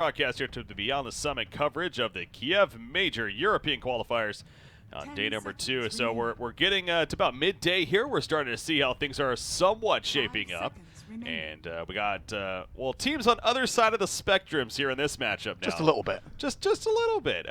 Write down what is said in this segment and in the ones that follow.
Broadcast here to the Beyond the Summit coverage of the Kiev major European qualifiers on day number 2. So we're getting to about midday here. We're starting to see how things are somewhat shaping up. And we got, well, teams on other side of the spectrums here in this matchup now. Just a little bit. Just a little bit.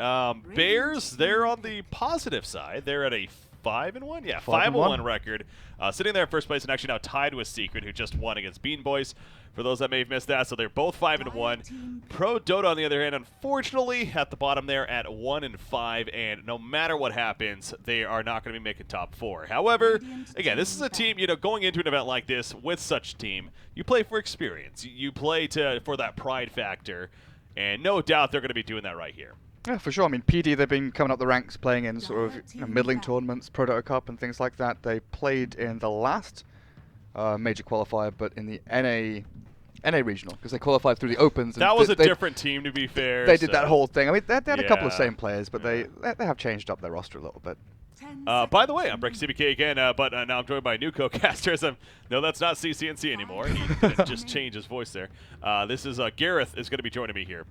Bears, they're on the positive side. They're at a 5-1? Yeah, 5-1 record. Sitting there in first place and actually now tied with Secret, who just won against Bean Boys. For those that may have missed that, so they're both 5-1. Prodota, on the other hand, unfortunately, at the bottom there at 1-5, and no matter what happens, they are not going to be making top 4. However, again, this is a team, you know, going into an event like this with such a team, you play for experience. You play for that pride factor, and no doubt they're going to be doing that right here. Yeah, for sure. I mean, PD, they've been coming up the ranks playing in sort of middling tournaments, Prodota Cup and things like that. They played in the last major qualifier, but in the NA regional, because they qualified through the Opens. And that was a different team, to be fair. They did that whole thing. I mean, they had a couple of same players, but they have changed up their roster a little bit. By the way, I'm Break CBK again, but now I'm joined by a new co-casters. No, that's not CCNC anymore. He didn't just change his voice there. This is Gareth is going to be joining me here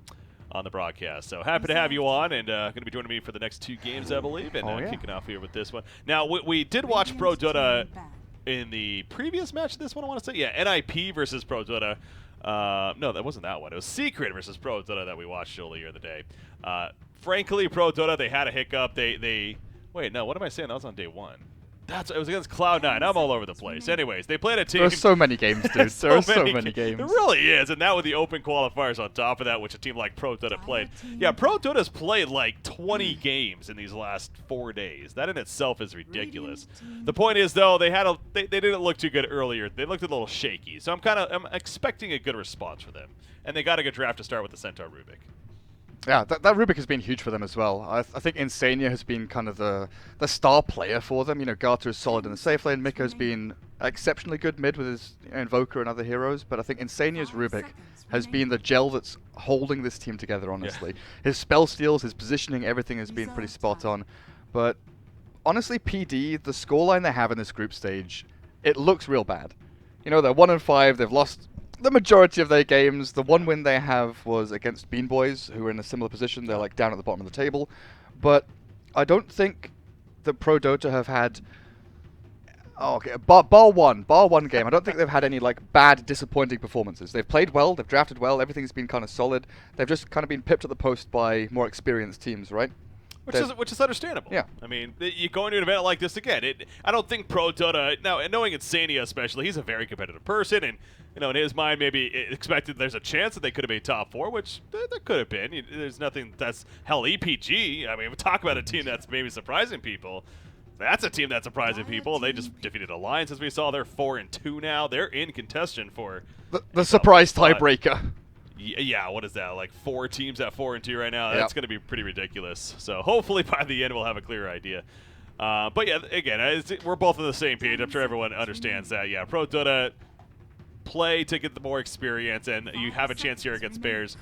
on the broadcast. So happy to have you on, and going to be joining me for the next 2 games, I believe, and kicking off here with this one. Now, we did watch Prodota in the previous match. This one, I want to say, yeah, NIP versus Prodota. No, that wasn't that one. It was Secret versus Prodota that we watched earlier in the day. Frankly, Prodota, they had a hiccup. Wait, no, what am I saying? That was on day 1. It was against Cloud9. I'm all over the place. Anyways, they played a team. There are so many games, dude. There are so many games. There really is. And now with the open qualifiers on top of that, which a team like Prodota played. Yeah, Prodota's played like 20 games in these last 4 days. That in itself is ridiculous. The point is, though, they didn't look too good earlier. They looked a little shaky. So I'm expecting a good response for them. And they got a good draft to start with the Centaur Rubik. Yeah, that Rubik has been huge for them as well. I think Insania has been kind of the star player for them. You know, Garter is solid in the safe lane. Miko's been exceptionally good mid with his Invoker and other heroes. But I think Insania's Rubik has been the gel that's holding this team together, honestly. Yeah. His spell steals, his positioning, everything has been pretty spot on. But honestly, PD, the scoreline they have in this group stage, it looks real bad. You know, they're 1-5, they've lost the majority of their games. The one win they have was against Bean Boys, who are in a similar position. They're like down at the bottom of the table. But I don't think that Prodota have had... Oh, okay, bar one game. I don't think they've had any like bad, disappointing performances. They've played well, they've drafted well, everything's been kind of solid. They've just kind of been pipped at the post by more experienced teams, right? Which is understandable. Yeah. I mean, you go into an event like this again. I don't think Prodota, now, and knowing Insania especially, he's a very competitive person, and you know, in his mind, maybe expected there's a chance that they could have made top 4, which there could have been. There's nothing that's hell EPG. I mean, we talk about a team that's maybe surprising people. That's a team that's surprising people. They just defeated Alliance, as we saw. They're 4-2 now. They're in contention for the surprise tiebreaker. Yeah, what is that? Like 4 teams at 4-2 right now? That's going to be pretty ridiculous. So hopefully by the end we'll have a clear idea. But yeah, again, we're both on the same page. I'm sure everyone understands that. Yeah, Prodota play to get the more experience, and you have a chance here against Bears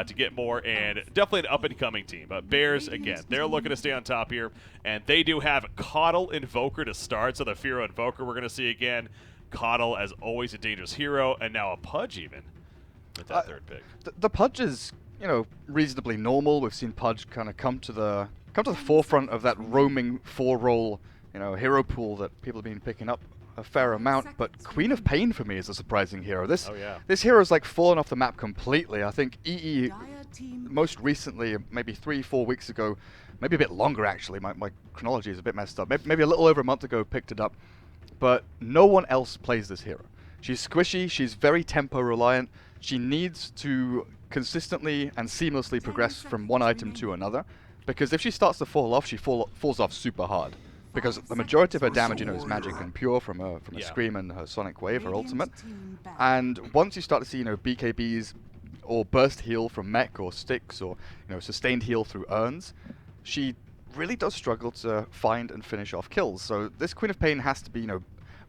to get more, and definitely an up-and-coming team. But Bears, again, they're looking to stay on top here, and they do have Coddle Invoker to start, so the Firo Invoker we're going to see again. Coddle, as always, a dangerous hero, and now a Pudge even. With that third pick. The Pudge is, you know, reasonably normal. We've seen Pudge kind of come to the forefront of that roaming 4-role, you know, hero pool that people have been picking up a fair amount. But Queen of Pain for me is a surprising hero. This hero's like fallen off the map completely. I think EE most recently, maybe 3-4 weeks ago, maybe a bit longer actually. My chronology is a bit messed up. Maybe a little over a month ago picked it up. But no one else plays this hero. She's squishy. She's very tempo reliant. She needs to consistently and seamlessly progress from one item to another, because if she starts to fall off, she falls off super hard. Because the majority of her damage, you know, is magic and pure from a Scream and her Sonic Wave, her ultimate. And once you start to see, you know, BKBs or burst heal from mech or sticks, or, you know, sustained heal through urns, she really does struggle to find and finish off kills. So this Queen of Pain has to be, you know,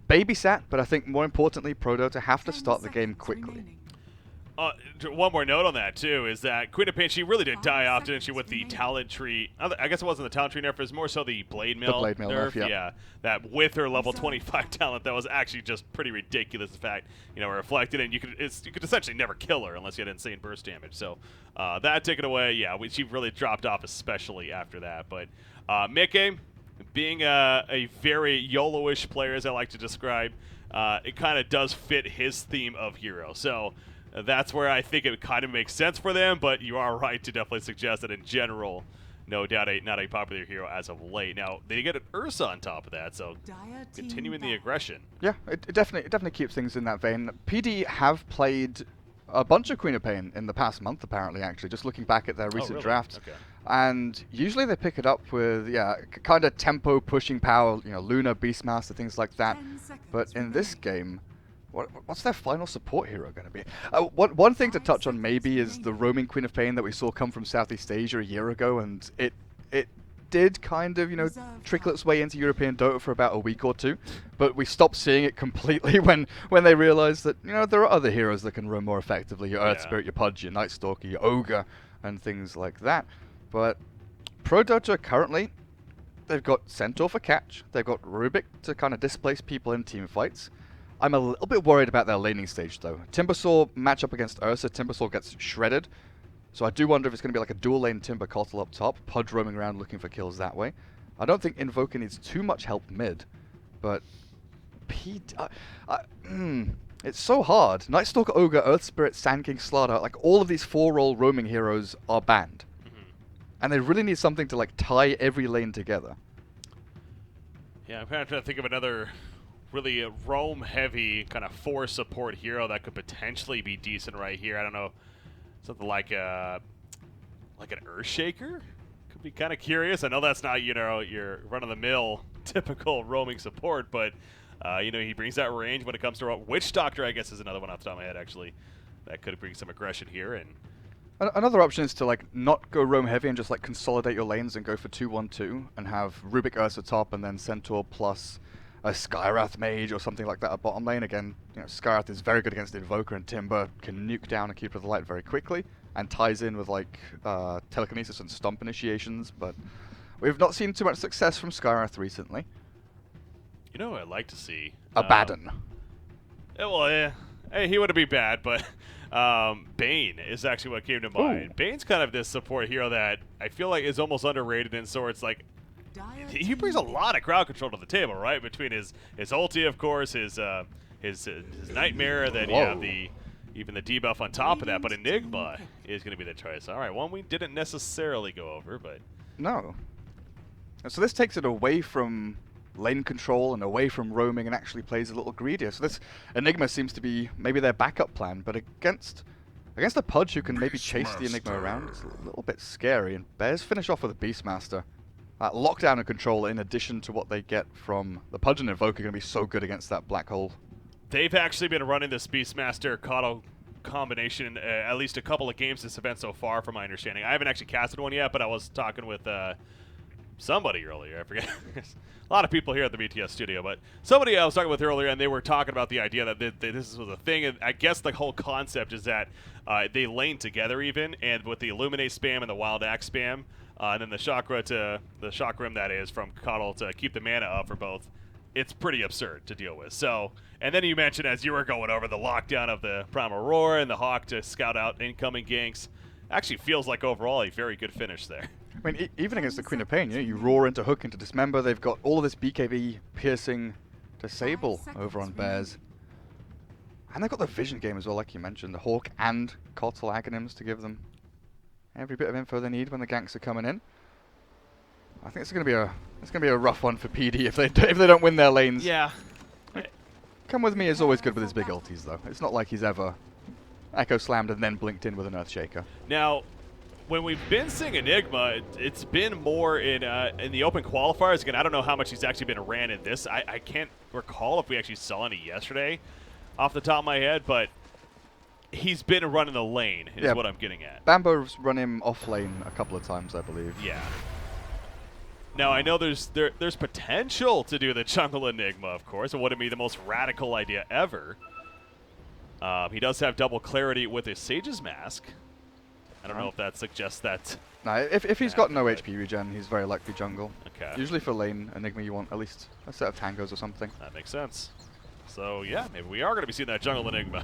babysat, but I think more importantly, Prodota have to start the game quickly. One more note on that, too, is that Queen of Pain, she really did die off, didn't she, with the talent tree. I guess it wasn't the talent tree nerf, it was more so the Blade Mill, nerf, yeah. That with her level 25 talent, that was actually just pretty ridiculous. In fact, reflected, and you could essentially never kill her unless you had insane burst damage. So that taken away, yeah, she really dropped off, especially after that. But Mickey, being a very YOLO-ish player, as I like to describe, it kind of does fit his theme of hero. So that's where I think it kind of makes sense for them, but you are right to definitely suggest that in general, no doubt not a popular hero as of late. Now, they get an Ursa on top of that, so continuing the aggression. Yeah, it definitely keeps things in that vein. PD have played a bunch of Queen of Pain in the past month, apparently, actually, just looking back at their recent drafts. Okay. And usually they pick it up with, kind of tempo pushing power, Luna, Beastmaster, things like that. But in this game, what's their final support hero going to be? One thing to touch on maybe is the roaming Queen of Pain that we saw come from Southeast Asia a year ago, and it did kind of, trickle its way into European Dota for about a week or two, but we stopped seeing it completely when they realized that, there are other heroes that can roam more effectively, your Earth Spirit, your Pudge, your Night Stalker, your Ogre, and things like that. But Prodota currently, they've got Centaur for catch, they've got Rubik to kind of displace people in team fights. I'm a little bit worried about their laning stage, though. Timbersaw match up against Ursa, Timbersaw gets shredded. So I do wonder if it's going to be like a dual lane Timber Cottle up top, Pudge roaming around looking for kills that way. I don't think Invoker needs too much help mid, but it's so hard. Night Stalker, Ogre, Earth Spirit, Sand King, Slardar, like all of these 4-role roaming heroes are banned. And they really need something to like tie every lane together. Yeah, I'm kind of trying to think of another really roam-heavy kind of 4 support hero that could potentially be decent right here. I don't know, something like an Earthshaker? Could be kind of curious. I know that's not, your run-of-the-mill typical roaming support, but, he brings that range when it comes to Witch Doctor, I guess, is another one off the top of my head, actually. That could bring some aggression here. And another option is to like not go roam heavy and just like consolidate your lanes and go for 2-1-2 and have Rubik Ursa top and then Centaur plus a Skyrath Mage or something like that at bottom lane. Again, Skyrath is very good against Invoker, and Timber can nuke down a Keeper of the Light very quickly and ties in with like Telekinesis and Stomp initiations, but we've not seen too much success from Skyrath recently. You know what I'd like to see? Abaddon. He wouldn't be bad, but Bane is actually what came to mind. Bane's kind of this support hero that I feel like is almost underrated in sorts. Like, he brings a lot of crowd control to the table, right? Between his ulti, of course, his Nightmare, then you have even the debuff on top of that. But Enigma is going to be the choice. All right, one we didn't necessarily go over, but no. So this takes it away from lane control and away from roaming and actually plays a little greedier. So this Enigma seems to be maybe their backup plan, but against a Pudge who can maybe chase the Enigma around, it's a little bit scary. And Bears finish off with a Beastmaster. Lockdown and control, in addition to what they get from the Pudge and Invoker, are going to be so good against that black hole. They've actually been running this Beastmaster Kato combination at least a couple of games this event so far, from my understanding. I haven't actually casted one yet, but I was talking with somebody earlier. I forget. A lot of people here at the BTS studio, but somebody I was talking with earlier, and they were talking about the idea that this was a thing. And I guess the whole concept is that they lane together even, and with the Illuminate spam and the Wild Axe spam, and then the Chakra to the Chakram, that is, from Coddle to keep the mana up for both, it's pretty absurd to deal with. So, and then you mentioned, as you were going over, the lockdown of the Prime Aurora and the Hawk to scout out incoming ganks. Actually feels like overall a very good finish there. I mean, even against the Queen of Pain, you roar into Hook, into Dismember. They've got all of this BKB piercing Disable over on Bears. And they've got the Vision game as well, like you mentioned. The Hawk and Cottl Aghanims to give them every bit of info they need when the ganks are coming in. I think it's going to be a rough one for PD if they don't win their lanes. Yeah. Come With Me is always good with his big ultis, though. It's not like he's ever Echo Slammed and then blinked in with an Earthshaker. Now, when we've been seeing Enigma, it's been more in the open qualifiers. Again, I don't know how much he's actually been ran in this. I can't recall if we actually saw any yesterday off the top of my head, but he's been running the lane is what I'm getting at. Bambo's run him off lane a couple of times, I believe. Yeah. Now, I know there's potential to do the jungle Enigma, of course. It wouldn't be the most radical idea ever. He does have double clarity with his Sage's Mask. I don't know if that suggests that. No, if he's got no HP regen, he's very likely jungle. Okay. Usually for lane Enigma, you want at least a set of tangos or something. That makes sense. So yeah, maybe we are going to be seeing that jungle Enigma.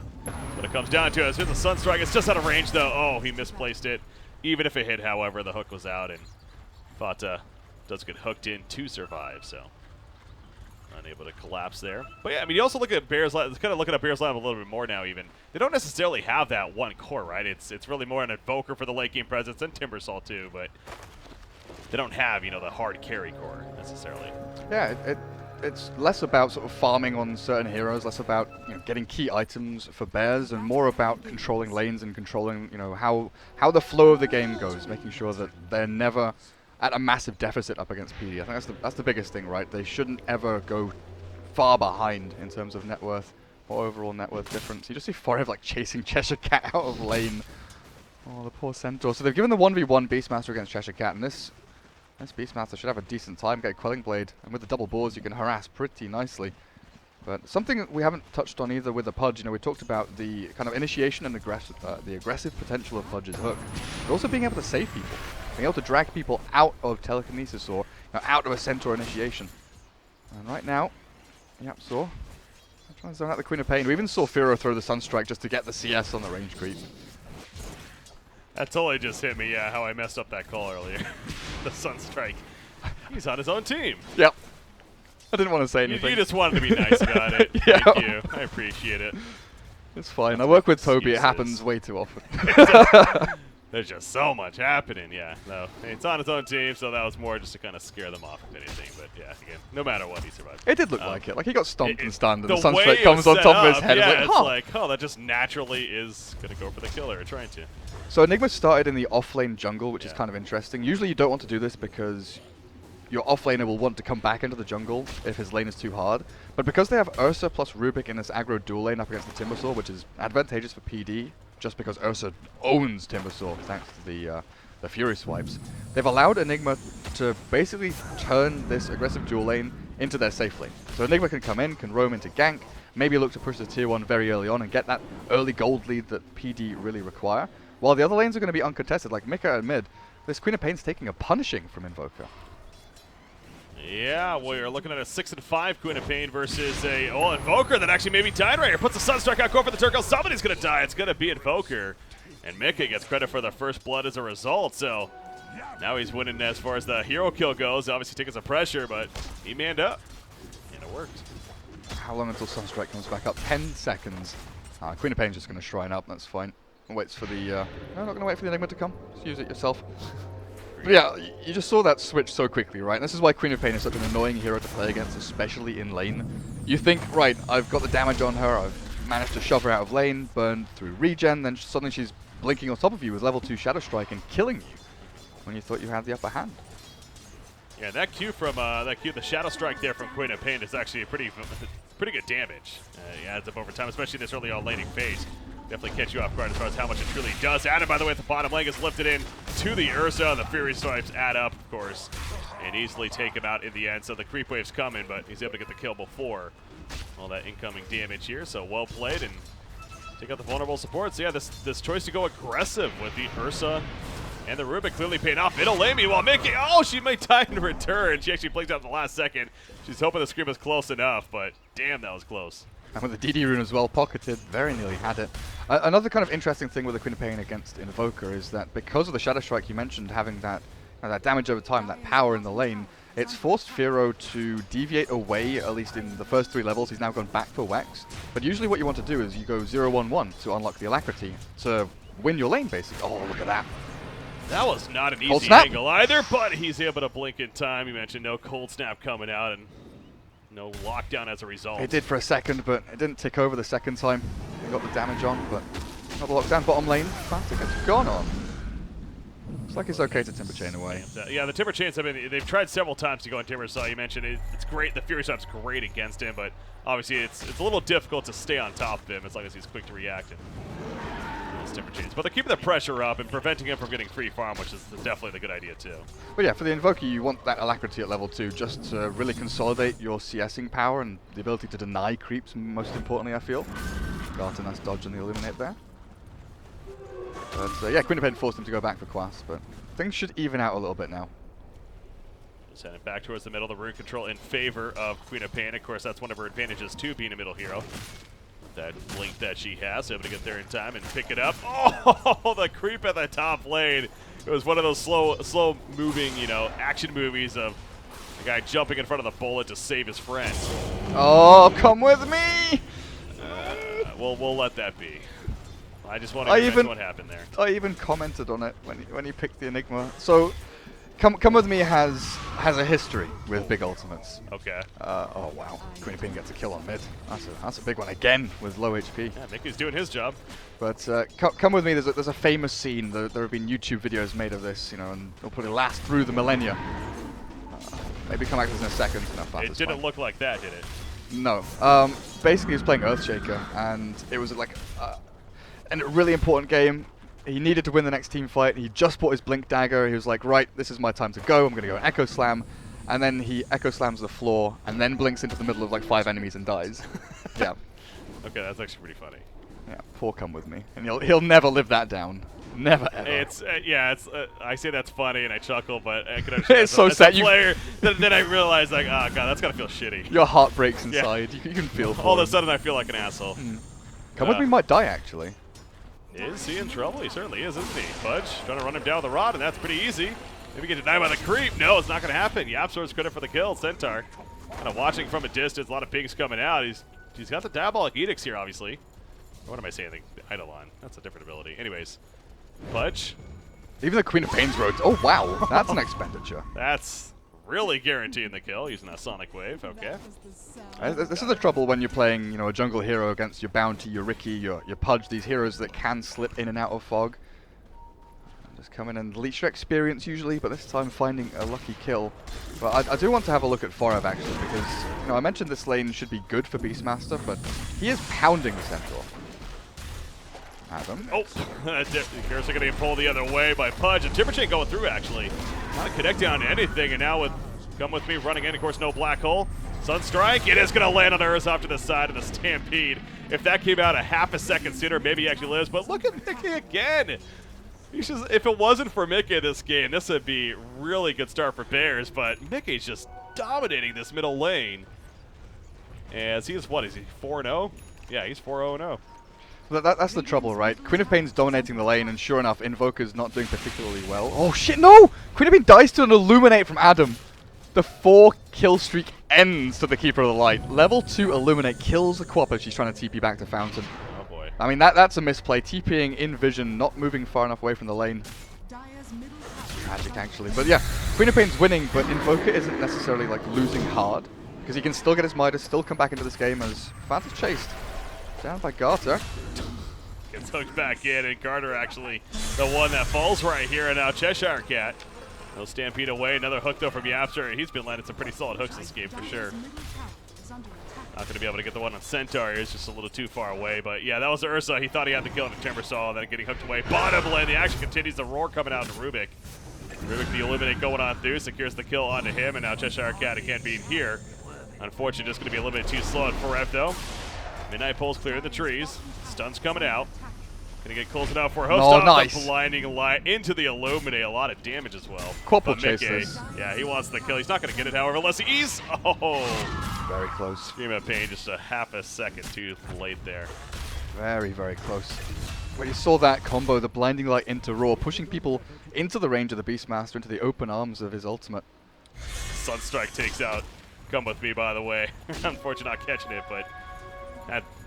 When it comes down to it, here's the Sunstrike. It's just out of range though. Oh, he misplaced it. Even if it hit, however, the hook was out, and Fata does get hooked in to survive. So unable to collapse there. But yeah, I mean, you also look at Bear's Lab, kind of looking at Bear's Lab a little bit more now even. They don't necessarily have that one core, right? It's really more an Invoker for the late game presence and Timbersaw too, but they don't have, you know, the hard carry core necessarily. Yeah, it's less about sort of farming on certain heroes, less about, you know, getting key items for Bears, and more about controlling lanes and controlling, you know, how the flow of the game goes, making sure that they're never at a massive deficit up against PD. I think that's the biggest thing, right? They shouldn't ever go far behind in terms of net worth or overall net worth difference. You just see Forever like chasing Cheshire Cat out of lane. Oh, the poor Centaur. So they've given the 1v1 Beastmaster against Cheshire Cat, and this Beastmaster should have a decent time, get a Quelling Blade, and with the double boars you can harass pretty nicely. But something we haven't touched on either with the Pudge, you know, we talked about the kind of initiation and the aggressive potential of Pudge's hook, but also being able to save people. Being able to drag people out of telekinesis or, you know, out of a Centaur initiation. And right now, yep, I'm trying to zone out the Queen of Pain. We even saw Firo throw the Sunstrike just to get the CS on the range creep. That totally just hit me, yeah, how I messed up that call earlier. The Sunstrike. He's on his own team. Yep. I didn't want to say anything. You just wanted to be nice about it. Yeah. Thank you. I appreciate it. It's fine. I work with Toby. It happens way too often. There's just so much happening, yeah. No, it's on his own team, so that was more just to kind of scare them off, if anything. But yeah, again, no matter what, he survived. It did look like it. Like he got stomped and stunned, and the way Sunstrike it comes was on set top of his up, head. Yeah, Like, it's like, oh, that just naturally is going to go for the killer, or trying to. So Enigma started in the off-lane jungle, which is kind of interesting. Usually you don't want to do this because your off-laner will want to come back into the jungle if his lane is too hard. But because they have Ursa plus Rubik in this aggro dual lane up against the Timbersaw, which is advantageous for PD, just because Ursa owns Timbersaw thanks to the Fury swipes, they've allowed Enigma to basically turn this aggressive dual lane into their safe lane. So Enigma can come in, can roam into gank, maybe look to push the tier 1 very early on and get that early gold lead that PD really require. While the other lanes are going to be uncontested, like Mika at mid, this Queen of Pain's taking a punishing from Invoker. Yeah, we're looking at a 6-5 Queen of Pain versus a Invoker that actually maybe died right here. Puts the Sunstrike out, go for the Turtle. Somebody's going to die. It's going to be Invoker. And Mika gets credit for the first blood as a result. So now he's winning as far as the hero kill goes. Obviously taking some pressure, but he manned up. And it worked. How long until Sunstrike comes back up? 10 seconds. Queen of Pain's just going to shrine up. That's fine. Waits for the... no, not going to wait for the Enigma to come. Just use it yourself. But yeah, you just saw that switch so quickly, right? And this is why Queen of Pain is such an annoying hero to play against, especially in lane. You think, right, I've got the damage on her, I've managed to shove her out of lane, burned through regen, then suddenly she's blinking on top of you with level 2 Shadow Strike and killing you when you thought you had the upper hand. Yeah, that Q from the Shadow Strike there from Queen of Pain is actually a pretty good damage. It adds up over time, especially this early on laning phase. Definitely catch you off guard as far as how much it truly does. Adam, by the way, at the bottom lane is lifted in to the Ursa. The Fury Swipes add up, of course, and easily take him out in the end. So the creep wave's coming, but he's able to get the kill before all that incoming damage here. So well played and take out the vulnerable supports. So yeah, this choice to go aggressive with the Ursa and the Rubik clearly paying off. It'll lay me while making. Oh, she may die in return. She actually plays out in the last second. She's hoping the scream is close enough, but damn, that was close. And with the DD rune as well, pocketed, very nearly had it. Another kind of interesting thing with the Queen of Pain against Invoker is that because of the Shadow Strike you mentioned, having that damage over time, that power in the lane, it's forced Firo to deviate away, at least in the first 3 levels. He's now gone back for Wex. But usually what you want to do is you go 0-1-1 to unlock the Alacrity to win your lane, basically. Oh, look at that. That was not an easy angle either, but he's able to blink in time. You mentioned no cold snap coming out and no lockdown as a result. It did for a second, but it didn't tick over the second time. He got the damage on, but not the lockdown. Bottom lane, Fanta gets gone on. Looks like it's okay to Timber Chain away. Yeah, the Timber Chains, I mean, they've tried several times to go on Timbersaw. You mentioned it's great. The Fury Swipe's great against him, but obviously it's a little difficult to stay on top of him as long as he's quick to react. And Timber Chains. But they're keeping the pressure up and preventing him from getting free farm, which is definitely the good idea too. But yeah, for the Invoker, you want that Alacrity at level 2 just to really consolidate your CSing power and the ability to deny creeps, most importantly, I feel. Got a nice dodge on the Illuminate there. But yeah, Queen of Pain forced him to go back for Quas, but things should even out a little bit now. Just heading back towards the middle, the rune control in favor of Queen of Pain. Of course, that's one of her advantages too, being a middle hero. That blink that she has, able to get there in time and pick it up. Oh, the creep at the top lane. It was one of those slow moving, you know, action movies of a guy jumping in front of the bullet to save his friend. Oh, come with me! We'll let that be. I just want to mention what happened there. I even commented on it when he picked the Enigma. So, Come With Me has a history with big ultimates. Okay. Oh wow, Queen of Pain gets a kill on mid. That's a big one again with low HP. Yeah, Mickey's doing his job. But Come With Me, there's a famous scene. There have been YouTube videos made of this, you know, and it'll probably last through the millennia. Maybe come back to this in a second. No, it didn't look like that, did it? No. Basically, he was playing Earthshaker, and it was like a really important game. He needed to win the next team fight. He just bought his Blink Dagger. He was like, right, this is my time to go. I'm going to go Echo Slam. And then he Echo Slams the floor and then blinks into the middle of like 5 enemies and dies. Yeah. Okay, that's actually pretty funny. Yeah, poor Come With Me. And he'll never live that down. Never ever. It's I say that's funny and I chuckle, but I can understand it's so sad. Player, then I realize like, oh god, that's gotta feel shitty. Your heart breaks inside. Yeah. You can feel. All of a sudden, I feel like an asshole. Come With Me might die actually. Is he in trouble? He certainly is, isn't he? Fudge trying to run him down with the rod, and that's pretty easy. Maybe get denied by the creep. No, it's not going to happen. Yapsor's credit for the kill. Centaur kind of watching from a distance. A lot of pings coming out. He's got the Diabolic Edicts here, obviously. What am I saying? The Eidolon. That's a different ability. Anyways, Fudge. Even the Queen of Pain's road. Oh wow, that's an expenditure. That's really guaranteeing the kill using that Sonic Wave. Okay. This is the trouble when you're playing, you know, a jungle hero against your Bounty, your Riki, your Pudge, these heroes that can slip in and out of fog. Just come in and leech your experience usually, but this time finding a lucky kill. But I do want to have a look at Forev actually, because, you know, I mentioned this lane should be good for Beastmaster, but he is pounding the Centaur. Adam. Oh, Curse are going to get pulled the other way by Pudge, and Timberchain going through actually. Not connecting on anything, and now with Come With Me running in, of course, no Black Hole. Sunstrike, it is going to land on the Earth off to the side of the Stampede. If that came out a half a second sooner, maybe he actually lives, but look at Mickey again. If it wasn't for Mickey in this game, this would be really good start for Bears, but Mickey's just dominating this middle lane. As he is, what, is he 4-0? Yeah, he's 4-0-0. That's the trouble, right? Queen of Pain's dominating the lane, and sure enough, Invoker's not doing particularly well. Oh shit, no! Queen of Pain dies to an Illuminate from Adam. The 4-kill streak ends to the Keeper of the Light. Level 2 Illuminate kills the Quap as she's trying to TP back to Fountain. Oh boy. I mean, that's a misplay. TPing in vision, not moving far enough away from the lane. Tragic, actually. But yeah, Queen of Pain's winning, but Invoker isn't necessarily like losing hard, because he can still get his Midas, still come back into this game as Phantom's chased. Down by Garter. Gets hooked back in, and Garter actually the one that falls right here, and now Cheshire Cat. No Stampede away, another hook though from Yapster. He's been landing some pretty solid hooks this game for sure. Not going to be able to get the one on Centaur. He's just a little too far away, but yeah, that was Ursa. He thought he had the kill on the Timbersaw, and then getting hooked away. Bottom lane, the action continues. The roar coming out to Rubik. Rubik the Illuminate going on through, secures the kill onto him, and now Cheshire Cat again being here. Unfortunately, just going to be a little bit too slow at Forev though. Midnight Pulse clear the trees. Stun's coming out. Gonna get close enough for a host off nice. The blinding light into the Illuminate. A lot of damage as well. Quap will chase this. Yeah, he wants the kill. He's not gonna get it, however, unless he's very close. Scream of Pain, just a half a second too late there. Very, very close. When you saw that combo, the blinding light into Roar, pushing people into the range of the Beastmaster, into the open arms of his ultimate. Sunstrike takes out Come With Me, by the way. Unfortunately, not catching it, but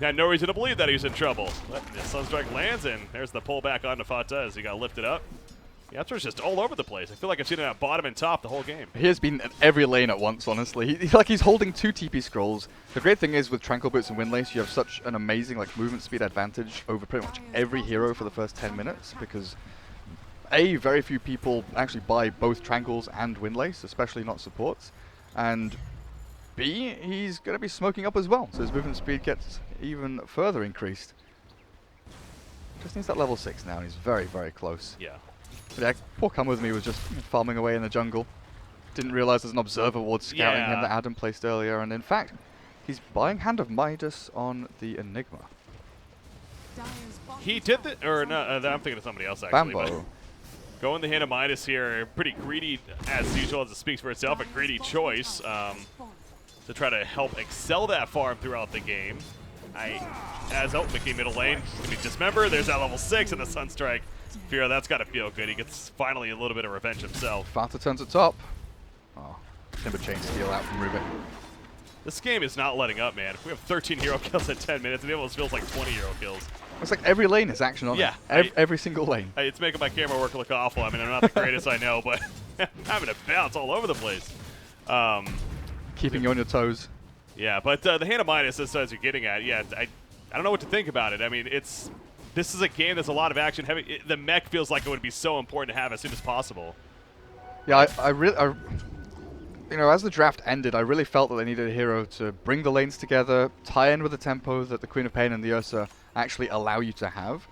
had no reason to believe that he was in trouble. But the Sunstrike lands, and there's the pullback onto Fata as he got lifted up. Yaptor's just all over the place. I feel like I've seen him at bottom and top the whole game. He has been at every lane at once, honestly. He's holding 2 TP scrolls. The great thing is with Tranquil Boots and Windlace, you have such an amazing movement speed advantage over pretty much every hero for the first 10 minutes, because A, very few people actually buy both Tranquils and Windlace, especially not supports, and B, he's going to be smoking up as well, so his movement speed gets even further increased. Just needs that level 6 now, and he's very, very close. Yeah. But yeah, poor Come With Me was just farming away in the jungle. Didn't realize there's an observer ward scouting him that Adam placed earlier, and in fact, he's buying Hand of Midas on the Enigma. he did the, or no, I'm thinking of somebody else actually. Bambo. Going the hand of Midas here, pretty greedy as usual, as it speaks for itself. A greedy choice to try to help excel that farm throughout the game. Mickey middle lane, gonna be dismembered. There's that level 6 and the Sunstrike. Firo, that's got to feel good. He gets finally a little bit of revenge himself. Fata turns it top. Oh, Timber Chain steal out from Rubik. This game is not letting up, man. We have 13 hero kills in 10 minutes, and it almost feels like 20 hero kills. It's like every lane is action on it. Every single lane. It's making my camera work look awful. I mean, I'm not the greatest, I know, but I'm having to bounce all over the place. Keeping you on your toes. Yeah, but the Hand of Midas, as you're getting at, yeah, I don't know what to think about it. I mean, this is a game that's a lot of action heavy. The mech feels like it would be so important to have as soon as possible. Yeah, I really, you know, as the draft ended, I really felt that they needed a hero to bring the lanes together, tie in with the tempo that the Queen of Pain and the Ursa actually allow you to have.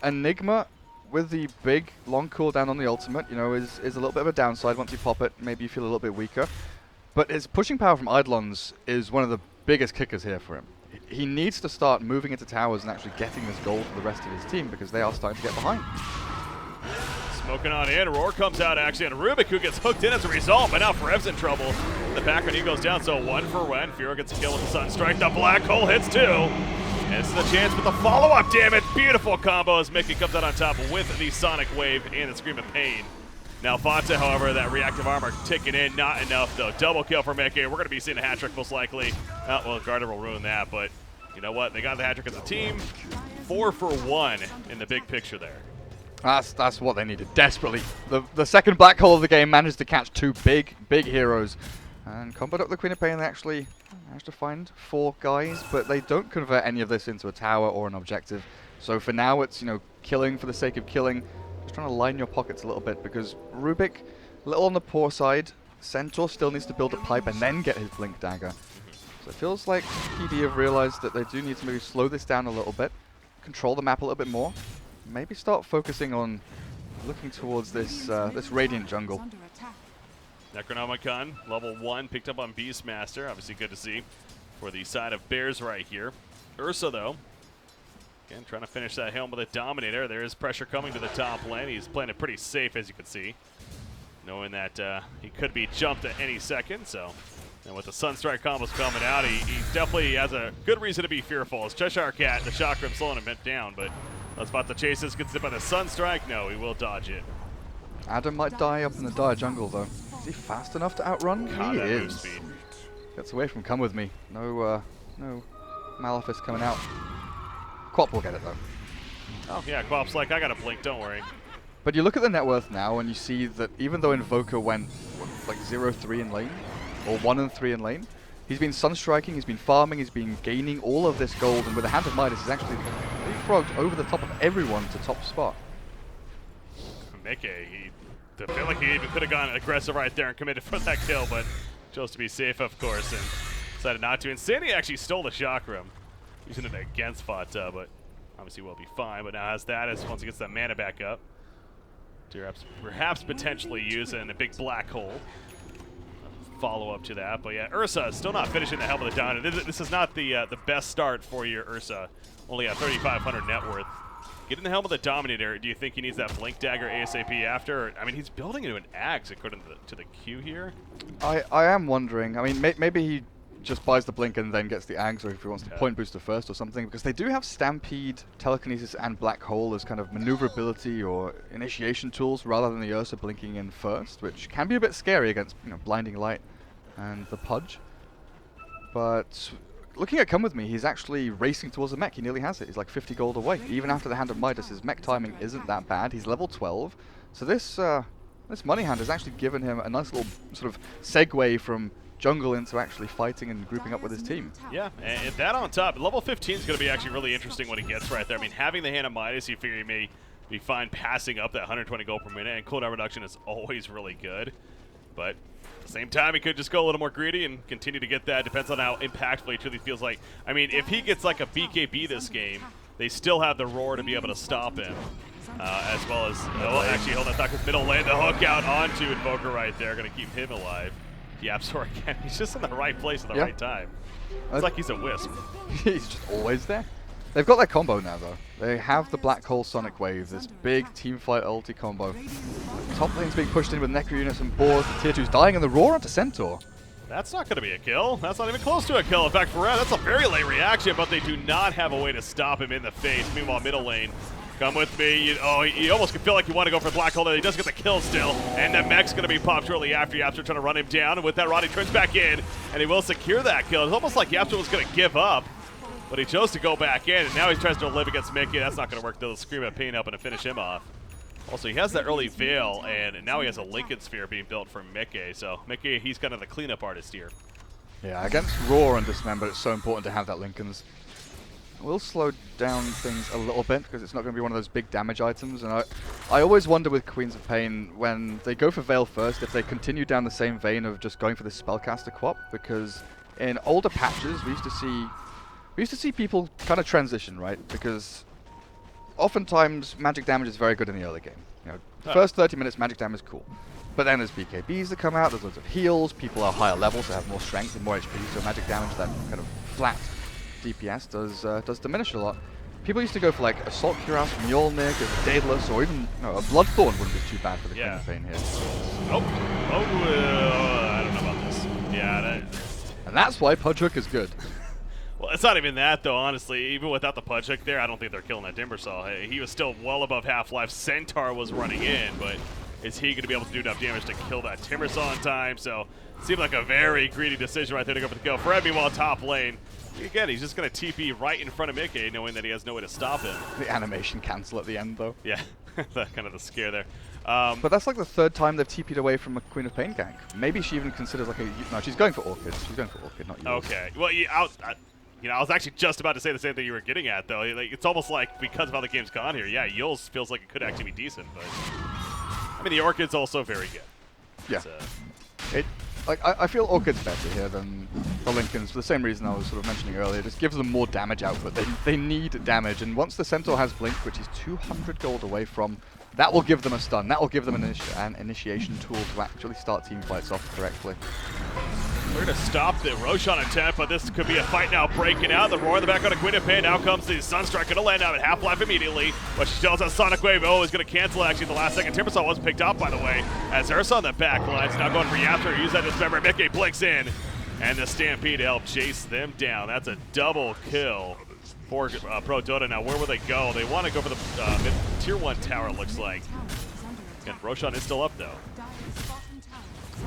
Enigma, with the big, long cooldown on the ultimate, you know, is a little bit of a downside. Once you pop it, maybe you feel a little bit weaker. But his pushing power from Eidolons is one of the biggest kickers here for him. He needs to start moving into towers and actually getting this goal for the rest of his team because they are starting to get behind. Smoking on in, Roar comes out actually, and Rubik, who gets hooked in as a result, but now Frev's in trouble. The background, he goes down, so 1 for 1. Firo gets a kill with the Sunstrike. The Black Hole hits 2. And this is the chance with the follow-up, damn it. Beautiful combo as Mickey comes out on top with the Sonic Wave and the Scream of Pain. Now Fata, however, that reactive armor ticking in, not enough though. Double kill for Mickey. We're going to be seeing a hat trick most likely. Well, Garden will ruin that, but you know what? They got the hat trick as a team. 4 for 1 in the big picture there. That's what they needed desperately. The second black hole of the game managed to catch 2 big heroes. And comboed up the Queen of Pain, they actually managed to find 4 guys, but they don't convert any of this into a tower or an objective. So for now, it's, you know, killing for the sake of killing. Just trying to line your pockets a little bit because Rubik, a little on the poor side. Centaur still needs to build a pipe and then get his Blink Dagger. So it feels like PD have realized that they do need to maybe slow this down a little bit, control the map a little bit more, maybe start focusing on looking towards this this Radiant jungle. Necronomicon, level 1, picked up on Beastmaster. Obviously good to see for the side of Bears right here. Ursa, though, again, trying to finish that helm with a Dominator. There is pressure coming to the top lane. He's playing it pretty safe, as you can see, knowing that he could be jumped at any second. So, and with the Sunstrike combos coming out, he definitely has a good reason to be fearful. As Cheshire Cat, the Chakram slowing him down, but let's spot the chases. Gets hit by the Sunstrike. No, he will dodge it. Adam might die up in the dire jungle, though. Is he fast enough to outrun? God, he that move is. speed. Gets away from Come With Me. No Malefice coming out. Quap will get it, though. Oh, yeah, Quap's like, I got a blink, don't worry. But you look at the net worth now, and you see that even though Invoker went, what, like 0-3 in lane, or 1-3 in lane, he's been Sunstriking, he's been farming, he's been gaining all of this gold, and with the Hand of Midas, he's actually leapfrogged over the top of everyone to top spot. Mickey, I feel like he even could have gone aggressive right there and committed for that kill, but chose to be safe, of course, and decided not to. Insanity actually stole the Chakram, using it against Fata, but obviously will be fine. But now has that as once he gets that mana back up, perhaps potentially using a big black hole. Follow up to that, but yeah, Ursa is still not finishing the helm of the down. This is not the best start for your Ursa. Only at 3,500 net worth. Getting the helm of the Dominator, do you think he needs that Blink Dagger ASAP after? I mean, he's building into an axe according to the queue here. I am wondering. I mean, maybe he just buys the Blink and then gets the axe, or if he wants to point booster first or something, because they do have Stampede, Telekinesis, and Black Hole as kind of maneuverability or initiation tools rather than the Ursa blinking in first, which can be a bit scary against, you know, Blinding Light and the Pudge. But looking at Come With Me, he's actually racing towards the mech. He nearly has it. He's like 50 gold away. Even after the Hand of Midas, his mech timing isn't that bad. He's level 12. So this Money Hand has actually given him a nice little sort of segue from jungle into actually fighting and grouping up with his team. Yeah, and that on top, level 15 is going to be actually really interesting when he gets right there. I mean, having the Hand of Midas, you figure he may be fine passing up that 120 gold per minute, and cooldown reduction is always really good. But at the same time, he could just go a little more greedy and continue to get that. Depends on how impactful he truly feels like. I mean, if he gets like a BKB this game, they still have the Roar to be able to stop him. As well as, actually, hold on, Thaka's middle lane, the hook out onto Invoker right there, going to keep him alive. Yapsor again, he's just in the right place at the right time. It's like he's a wisp. He's just always there. They've got their combo now, though. They have the Black Hole Sonic Wave, this big teamfight ulti combo. Top lane's being pushed in with Necro units and boards. The tier 2's dying, and the roar onto Centaur. That's not going to be a kill. That's not even close to a kill. In fact, for Red, that's a very late reaction, but they do not have a way to stop him in the face. Meanwhile, middle lane, come with me. You almost can feel like you want to go for Black Hole. He does get the kill still, and the mech's going to be popped shortly after. Yapster trying to run him down, and with that, Roddy turns back in, and he will secure that kill. It's almost like Yapster was going to give up, but he chose to go back in, and now he tries to live against Mickey. That's not going to work. They'll scream at Pain helping to finish him off. Also, he has that early Veil, and now he has a Lincoln Sphere being built for Mickey. So Mickey, he's kind of the cleanup artist here. Yeah, against Roar and Dismember, it's so important to have that Lincoln's. We'll slow down things a little bit because it's not going to be one of those big damage items. And I always wonder with Queens of Pain when they go for Veil first if they continue down the same vein of just going for the Spellcaster Quap, because in older patches we used to see people kind of transition, right? Because oftentimes magic damage is very good in the early game. You know, first 30 minutes magic damage is cool. But then there's BKBs that come out, there's loads of heals, people are higher levels, they have more strength and more HP, so magic damage, that kind of flat DPS does diminish a lot. People used to go for like Assault Cuirass, Mjolnir, a Daedalus, or even a Bloodthorn wouldn't be too bad for the Queen of Pain here. I don't know about this. Yeah, and that's why Pudge Hook is good. Well, it's not even that, though, honestly. Even without the Pudge Hook there, I don't think they're killing that Timbersaw. He was still well above half-life. Centaur was running in, but is he going to be able to do enough damage to kill that Timbersaw in time? So it seemed like a very greedy decision right there to go for the kill. Fred, meanwhile, top lane. Again, he's just going to TP right in front of Mickey, knowing that he has no way to stop him. The animation cancel at the end, though. Yeah, that kind of the scare there. But that's like the third time they've TP'd away from a Queen of Pain gank. Maybe she even considers like a... No, she's going for Orchid. She's going for Orchid, not yours. Okay. Well, yeah, I was actually just about to say the same thing you were getting at, though. Like, it's almost like, because of how the game's gone here, yeah, Yules feels like it could actually be decent, but... I mean, the Orchid's also very good. Yeah. I feel Orchid's better here than the Lincolns for the same reason I was sort of mentioning earlier. It just gives them more damage output. They need damage, and once the Centaur has Blink, which is 200 gold away from, that will give them a stun. That will give them an initiation tool to actually start team fights off correctly. We're going to stop the Roshan attempt, but this could be a fight now breaking out. The roar in the back on a Queen of Pain. Now comes the Sunstrike, going to land out at half-life immediately, but she still has a Sonic Wave. Oh, is going to cancel actually the last second. Timbersaw wasn't picked up, by the way, as Ursa on the back lines. Now going for Yapster, use that Dismember. Mickey blinks in, and the Stampede to help chase them down. That's a double kill for Prodota. Now, where will they go? They want to go for the tier 1 tower, it looks like. And Roshan is still up, though.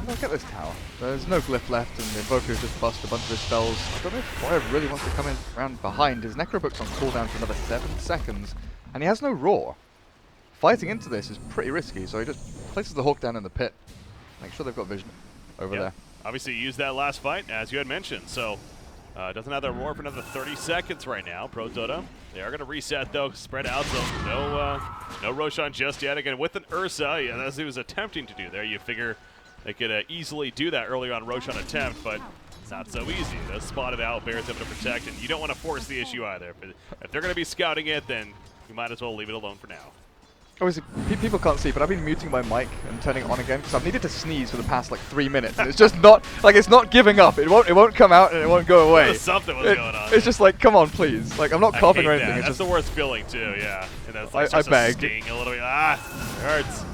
Look at this tower. There's no glyph left, and the Invoker's just bust a bunch of his spells. I don't know if Fire really wants to come in around behind. His Necrobook's on cooldown for another 7 seconds, and he has no Roar. Fighting into this is pretty risky, so he just places the Hawk down in the pit. Make sure they've got vision over there. Obviously, he used that last fight, as you had mentioned, so doesn't have that Roar for another 30 seconds right now. Prodota, they are going to reset, though, spread out, so no Roshan just yet. Again, with an Ursa, as he was attempting to do there, you figure they could easily do that earlier on Roshan attempt, but not so easy. They'll spot it out, Bear's able to protect, and you don't want to force the issue either. If they're going to be scouting it, then you might as well leave it alone for now. Obviously, people can't see, but I've been muting my mic and turning it on again because I've needed to sneeze for the past like 3 minutes, and it's just not like it's not giving up. It won't come out and it won't go away. Something was going on. It's just like, come on, please. Like I'm not coughing or anything. That's just the worst feeling too. Yeah, and that's like I beg. Sting a little bit. It hurts.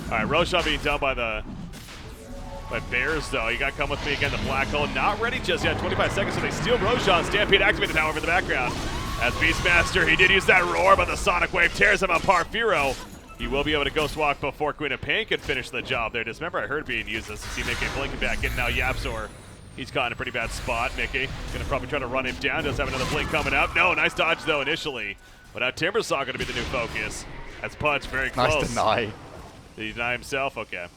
All right, Roshan being done by Bears, though. You got to come with me again. The Black Hole not ready just yet. 25 seconds, so they steal Roshan. Stampede activated, however, in the background. As Beastmaster, he did use that Roar, but the Sonic Wave tears him apart. Firo, he will be able to Ghost Walk before Queen of Pain can finish the job there. Dismember, I heard being used as to see Mickey blinking back in. Now Yapsor, he's caught in a pretty bad spot. Mickey going to probably try to run him down. Does have another blink coming up. No, nice dodge, though, initially. But now Timbersaw going to be the new focus. That's Punch very close. Nice deny. Did he deny himself? Okay.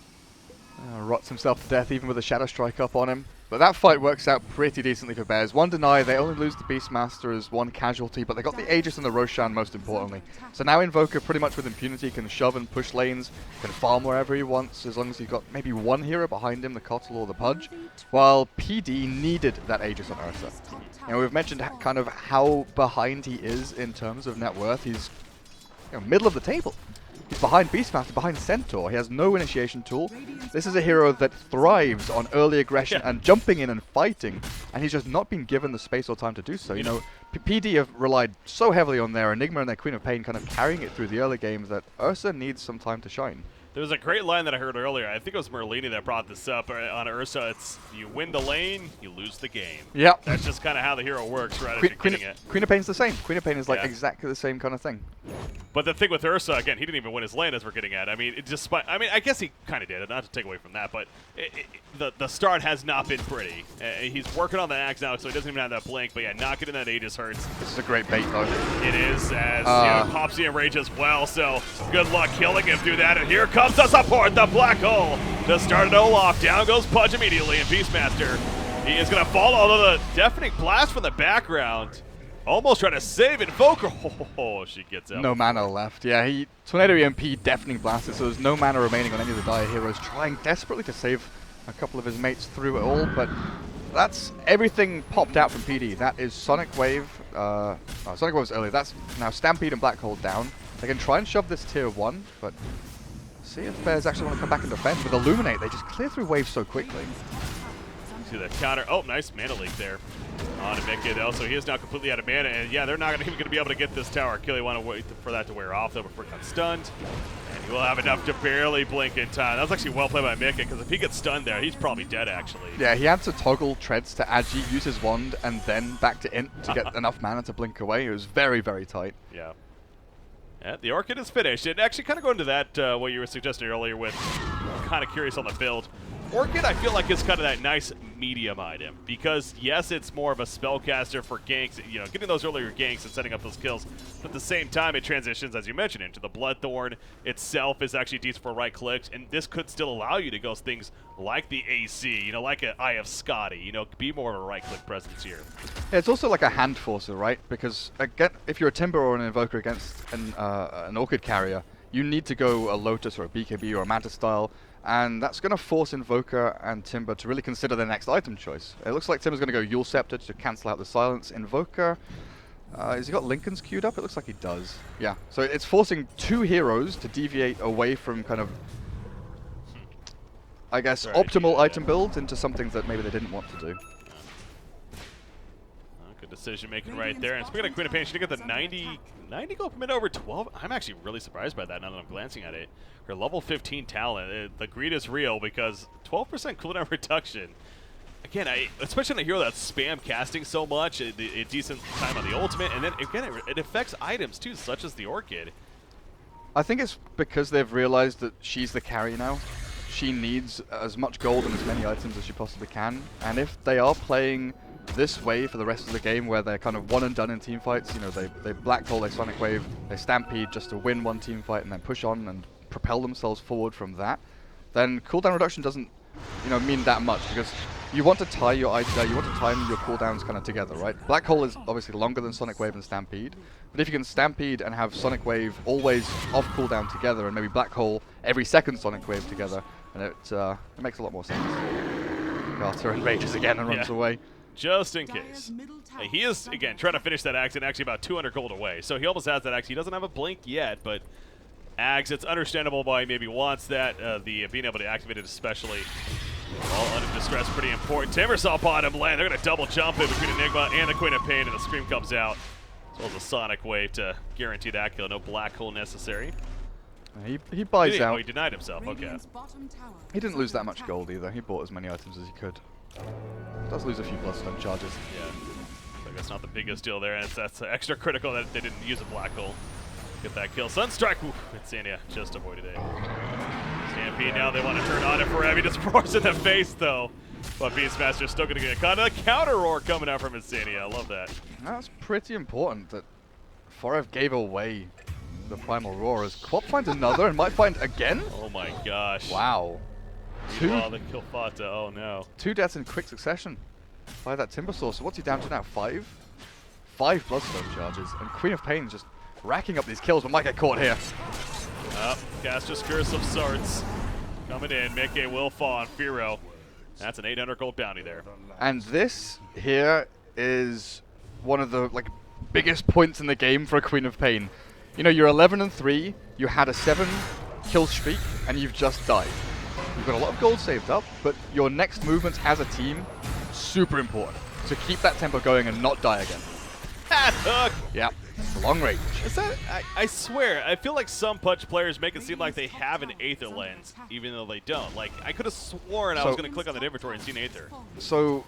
Rots himself to death even with a Shadow Strike up on him. But that fight works out pretty decently for Bears. One deny, they only lose the Beastmaster as one casualty, but they got the Aegis and the Roshan most importantly. So now Invoker pretty much with impunity can shove and push lanes, can farm wherever he wants as long as he's got maybe one hero behind him, the Kotl or the Pudge, while PD needed that Aegis on Ursa. You know, we've mentioned kind of how behind he is in terms of net worth. He's middle of the table. He's behind Beastmaster, behind Centaur. He has no initiation tool. This is a hero that thrives on early aggression and jumping in and fighting, and he's just not been given the space or time to do so. You know, PD have relied so heavily on their Enigma and their Queen of Pain kind of carrying it through the early games that Ursa needs some time to shine. There was a great line that I heard earlier. I think it was Merlini that brought this up on Ursa. It's you win the lane, you lose the game. Yep. That's just kind of how the hero works, right? Queen of Pain's the same. Queen of Pain is like exactly the same kind of thing. But the thing with Ursa, again, he didn't even win his lane, as we're getting at. I mean, I guess he kind of did, not to take away from that, but the start has not been pretty. He's working on the axe now, so he doesn't even have that blink. But yeah, not getting that Aegis hurts. This is a great bait, though. It is, as Popsy and Rage as well. So good luck killing him through that. And here comes the support, the black hole, to start an Olaf. Down goes Pudge immediately, and Beastmaster, he is going to fall, although the deafening blast from the background. Almost trying to save Invoker. Oh, she gets out. No mana left. Yeah, he Tornado EMP deafening blasted, so there's no mana remaining on any of the Dire heroes, trying desperately to save a couple of his mates through it all, but that's everything popped out from PD. That is Sonic Wave. Sonic Wave was earlier. That's now Stampede and Black Hole down. They can try and shove this tier 1, but see if Bears actually want to come back and defend. With Illuminate, they just clear through waves so quickly. See the counter. Oh, nice mana leak there on Mickey, though. So he is now completely out of mana. And yeah, they're not even going to be able to get this tower kill. You want to wait for that to wear off, though, before it gets stunned. And he will have enough to barely blink in time. That was actually well played by Mickey, because if he gets stunned there, he's probably dead, actually. Yeah, he had to toggle treads to Agi, use his wand, and then back to Int to get enough mana to blink away. It was very, very tight. Yeah. Yeah, the Orchid is finished. And actually kind of going to that, what you were suggesting earlier with kind of curious on the build. Orchid, I feel like, is kind of that nice medium item because, yes, it's more of a spellcaster for ganks, you know, getting those earlier ganks and setting up those kills, but at the same time, it transitions, as you mentioned, into the Bloodthorn itself is actually decent for right clicks, and this could still allow you to go things like the AC, you know, like an Eye of Scotty, you know, be more of a right-click presence here. Yeah, it's also like a hand forcer, right? Because, again, if you're a Timber or an Invoker against an Orchid carrier, you need to go a Lotus or a BKB or a Manta style, and that's going to force Invoker and Timber to really consider their next item choice. It looks like Timber's going to go Yule Scepter to cancel out the silence. Invoker, has he got Lincoln's queued up? It looks like he does. Yeah, so it's forcing two heroes to deviate away from kind of, I guess, optimal item builds into something that maybe they didn't want to do. Good decision making right there. And speaking of Queen of Pain, she did get the 90 gold per minute over 12. I'm actually really surprised by that now that I'm glancing at it. Her level 15 talent, the greed is real because 12% cooldown reduction. Again, especially on a hero that's spam casting so much, a decent time on the ultimate, and then again, it affects items too, such as the Orchid. I think it's because they've realized that she's the carry now. She needs as much gold and as many items as she possibly can, and if they are playing this way for the rest of the game, where they're kind of one and done in team fights, you know, they Black Hole, they Sonic Wave, they Stampede just to win one team fight and then push on and propel themselves forward from that, then cooldown reduction doesn't, you know, mean that much because you want to tie your time your cooldowns kind of together, right? Black Hole is obviously longer than Sonic Wave and Stampede, but if you can Stampede and have Sonic Wave always off cooldown together, and maybe Black Hole every second Sonic Wave together, and it makes a lot more sense. Carter enrages again and runs away. Just in case. He is, again, trying to finish that axe and actually about 200 gold away. So he almost has that axe. He doesn't have a blink yet, but axe, it's understandable why he maybe wants that. Being able to activate it especially. All under distress, pretty important. Timbersaw bottom lane. They're going to double jump it between Enigma and the Queen of Pain, and the Scream comes out. As well as a Sonic Wave to guarantee that kill. No Black Hole necessary. He buys out. Oh, he denied himself. Okay. He didn't lose that much gold either. He bought as many items as he could. Does lose a few Bloodstone charges. Yeah. So that's not the biggest deal there, and that's extra critical that they didn't use a Black Hole. Get that kill. Sunstrike! Oof, Insania just avoided it. Stampede now, they want to turn on it for Heavy. Just roars in the face, though. But Beastmaster's still going to get caught. A counter roar coming out from Insania. I love that. That's pretty important that Forev gave away the Primal Roar as Quap finds another and might find again? Oh my gosh. Wow. They kill Fata. Oh no. 2 deaths in quick succession by that Timbersaw. So what's he down to now? 5? 5 Bloodstone charges. And Queen of Pain just racking up these kills, but might get caught here. Caster's Curse of Swords coming in. Mickey will fall on Firo. That's an 800 gold bounty there. And this here is one of the biggest points in the game for a Queen of Pain. You know, you're 11-3, you had a 7 kill streak, and you've just died. You've got a lot of gold saved up, but your next movements as a team, super important. So keep that tempo going and not die again. Hat hook! Yeah, long range. Is that, I swear, I feel like some Pudge players make it seem like they have an Aether lens, even though they don't. Like, I could have sworn I was going to click on the inventory and see an Aether. So,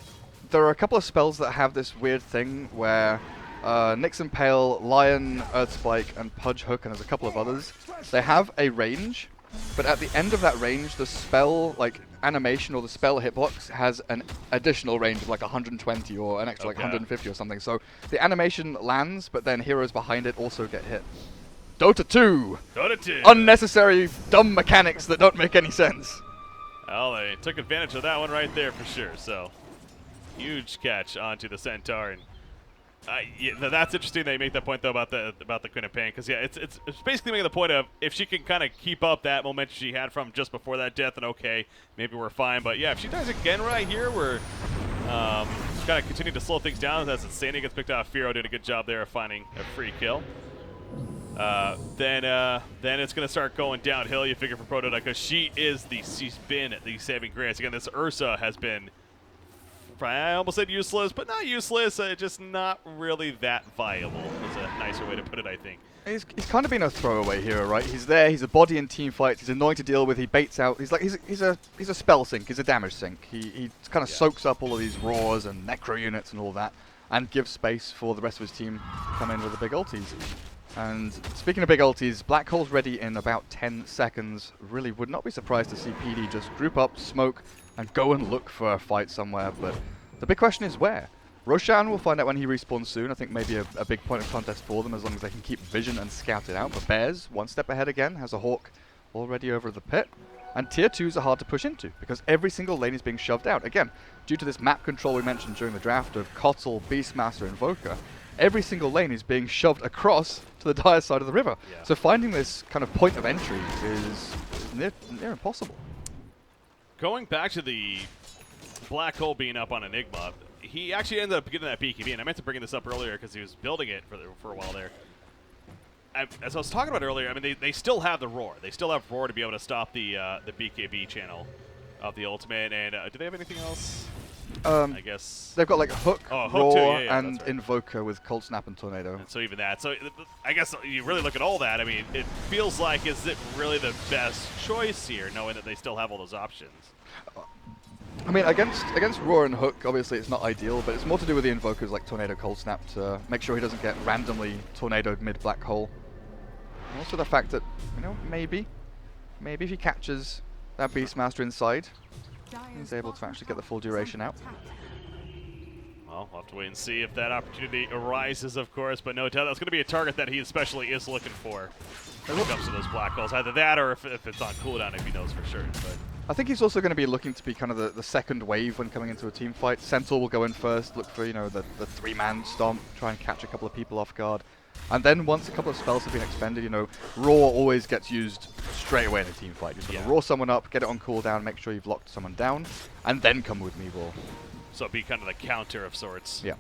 there are a couple of spells that have this weird thing where Nixon Pale, Lion, Earthspike, and Pudge Hook, and there's a couple of others, they have a range, but at the end of that range, the spell, like, animation or the spell hitbox has an additional range of like 120 or an extra like 150 or something. So the animation lands, but then heroes behind it also get hit. Dota 2! Dota 2! Unnecessary, dumb mechanics that don't make any sense. Well, they took advantage of that one right there for sure, so huge catch onto the Centaur. And yeah, that's interesting they make that point though about the Queen of Pain, because yeah, it's basically making the point of if she can kind of keep up that momentum she had from just before that death, then okay, maybe we're fine. But yeah, if she dies again right here, we're kind of continuing to slow things down as Sandy gets picked off. Firo did a good job there of finding a free kill. Then it's going to start going downhill, you figure, for Prodota, because she's been the saving grace. Again, this Ursa has been, I almost said useless, but not useless, just not really that viable is a nicer way to put it, I think. He's kind of been a throwaway hero, right? He's there, he's a body in team fights, he's annoying to deal with, he baits out, he's a spell sink, he's a damage sink. He kind of soaks up all of these roars and necro units and all that, and gives space for the rest of his team to come in with the big ultis. And speaking of big ultis, Black Hole's ready in about 10 seconds. Really would not be surprised to see PD just group up, smoke, and go and look for a fight somewhere, but the big question is where? Roshan will find out when he respawns soon. I think maybe a big point of contest for them as long as they can keep vision and scout it out. But Bears, one step ahead again, has a Hawk already over the pit. And tier 2s are hard to push into because every single lane is being shoved out. Again, due to this map control we mentioned during the draft of Kotl, Beastmaster, Invoker, every single lane is being shoved across to the dire side of the river. Yeah. So finding this kind of point of entry is near impossible. Going back to the Black Hole being up on Enigma, he actually ended up getting that BKB, and I meant to bring this up earlier because he was building it for a while there. As I was talking about earlier, I mean, they still have the Roar. They still have Roar to be able to stop the BKB channel of the ultimate. And do they have anything else? I guess they've got like Hook, Hook Roar, too, yeah, and right. Invoker with Cold Snap and Tornado. And so even that. So I guess you really look at all that. I mean, it feels like, is it really the best choice here, knowing that they still have all those options? I mean, against Roar and Hook, obviously it's not ideal, but it's more to do with the Invokers like Tornado, Cold Snap to make sure he doesn't get randomly tornadoed mid-Black Hole. And also the fact that, you know, maybe if he catches that Beastmaster inside, he's able to actually get the full duration out. Well, we'll have to wait and see if that opportunity arises, of course, but no doubt that's going to be a target that he especially is looking for when it comes to those Black Holes. Either that or if it's on cooldown, if he knows for sure. But I think he's also going to be looking to be kind of the second wave when coming into a team fight. Centaur will go in first, look for, you know, the three-man stomp, try and catch a couple of people off guard. And then once a couple of spells have been expended, you know, Roar always gets used straight away in a team fight. You're going to roar someone up, get it on cooldown, make sure you've locked someone down, and then come with me, Roar. So be kind of the counter of sorts. Yeah.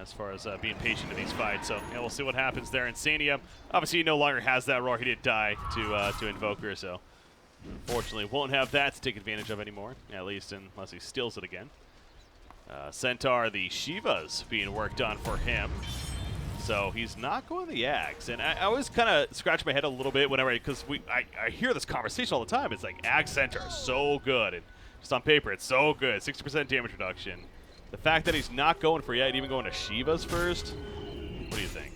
As far as being patient in these fights. So yeah, we'll see what happens there. Insania, obviously he no longer has that Roar. He did die to Invoker, so unfortunately won't have that to take advantage of anymore, at least unless he steals it again. Centaur, the Shiva's being worked on for him. So he's not going the Ags, and I always kind of scratch my head a little bit whenever, because I hear this conversation all the time. It's like Ag Centaur is so good, and just on paper it's so good, 60% damage reduction. The fact that he's not going for yet, even going to Shiva's first, what do you think?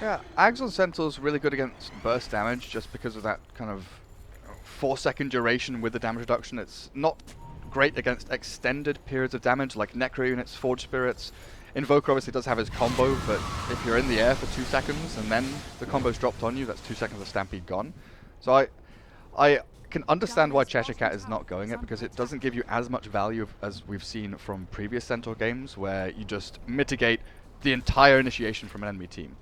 Yeah, Ags on Centaur's really good against burst damage just because of that kind of 4-second duration with the damage reduction. It's not great against extended periods of damage like Necro units, Forge Spirits. Invoker obviously does have his combo, but if you're in the air for 2 seconds and then the combo's dropped on you, that's 2 seconds of Stampede gone. So I can understand why Cheshire Cat is not going it, because it doesn't give you as much value as we've seen from previous Centaur games where you just mitigate the entire initiation from an enemy team.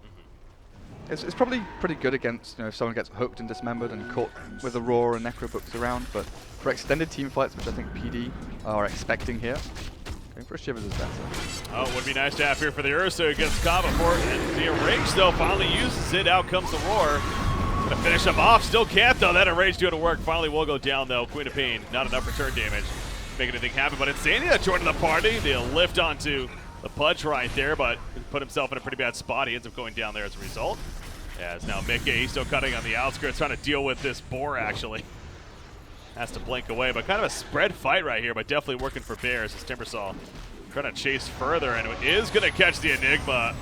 It's probably pretty good against, you know, if someone gets hooked and dismembered and caught with a Roar and Necro books around, but for extended team fights, which I think PD are expecting here, Going for a Shivers is better. Oh, it would be nice to have here for the Ursa who gets caught before the Enrage, though, finally uses it. Out comes the Roar. Gonna finish him off. Still can't, though. That Enrage doing the work. Finally will go down, though. Queen of Pain, not enough return damage. Make anything happen, but Insania joining the party. They'll lift onto the Pudge right there, but put himself in a pretty bad spot. He ends up going down there as a result. As now Mickey, he's still cutting on the outskirts, trying to deal with this boar, actually. Has to blink away, but kind of a spread fight right here, but definitely working for Bears as Timbersaw trying to chase further, and is going to catch the Enigma.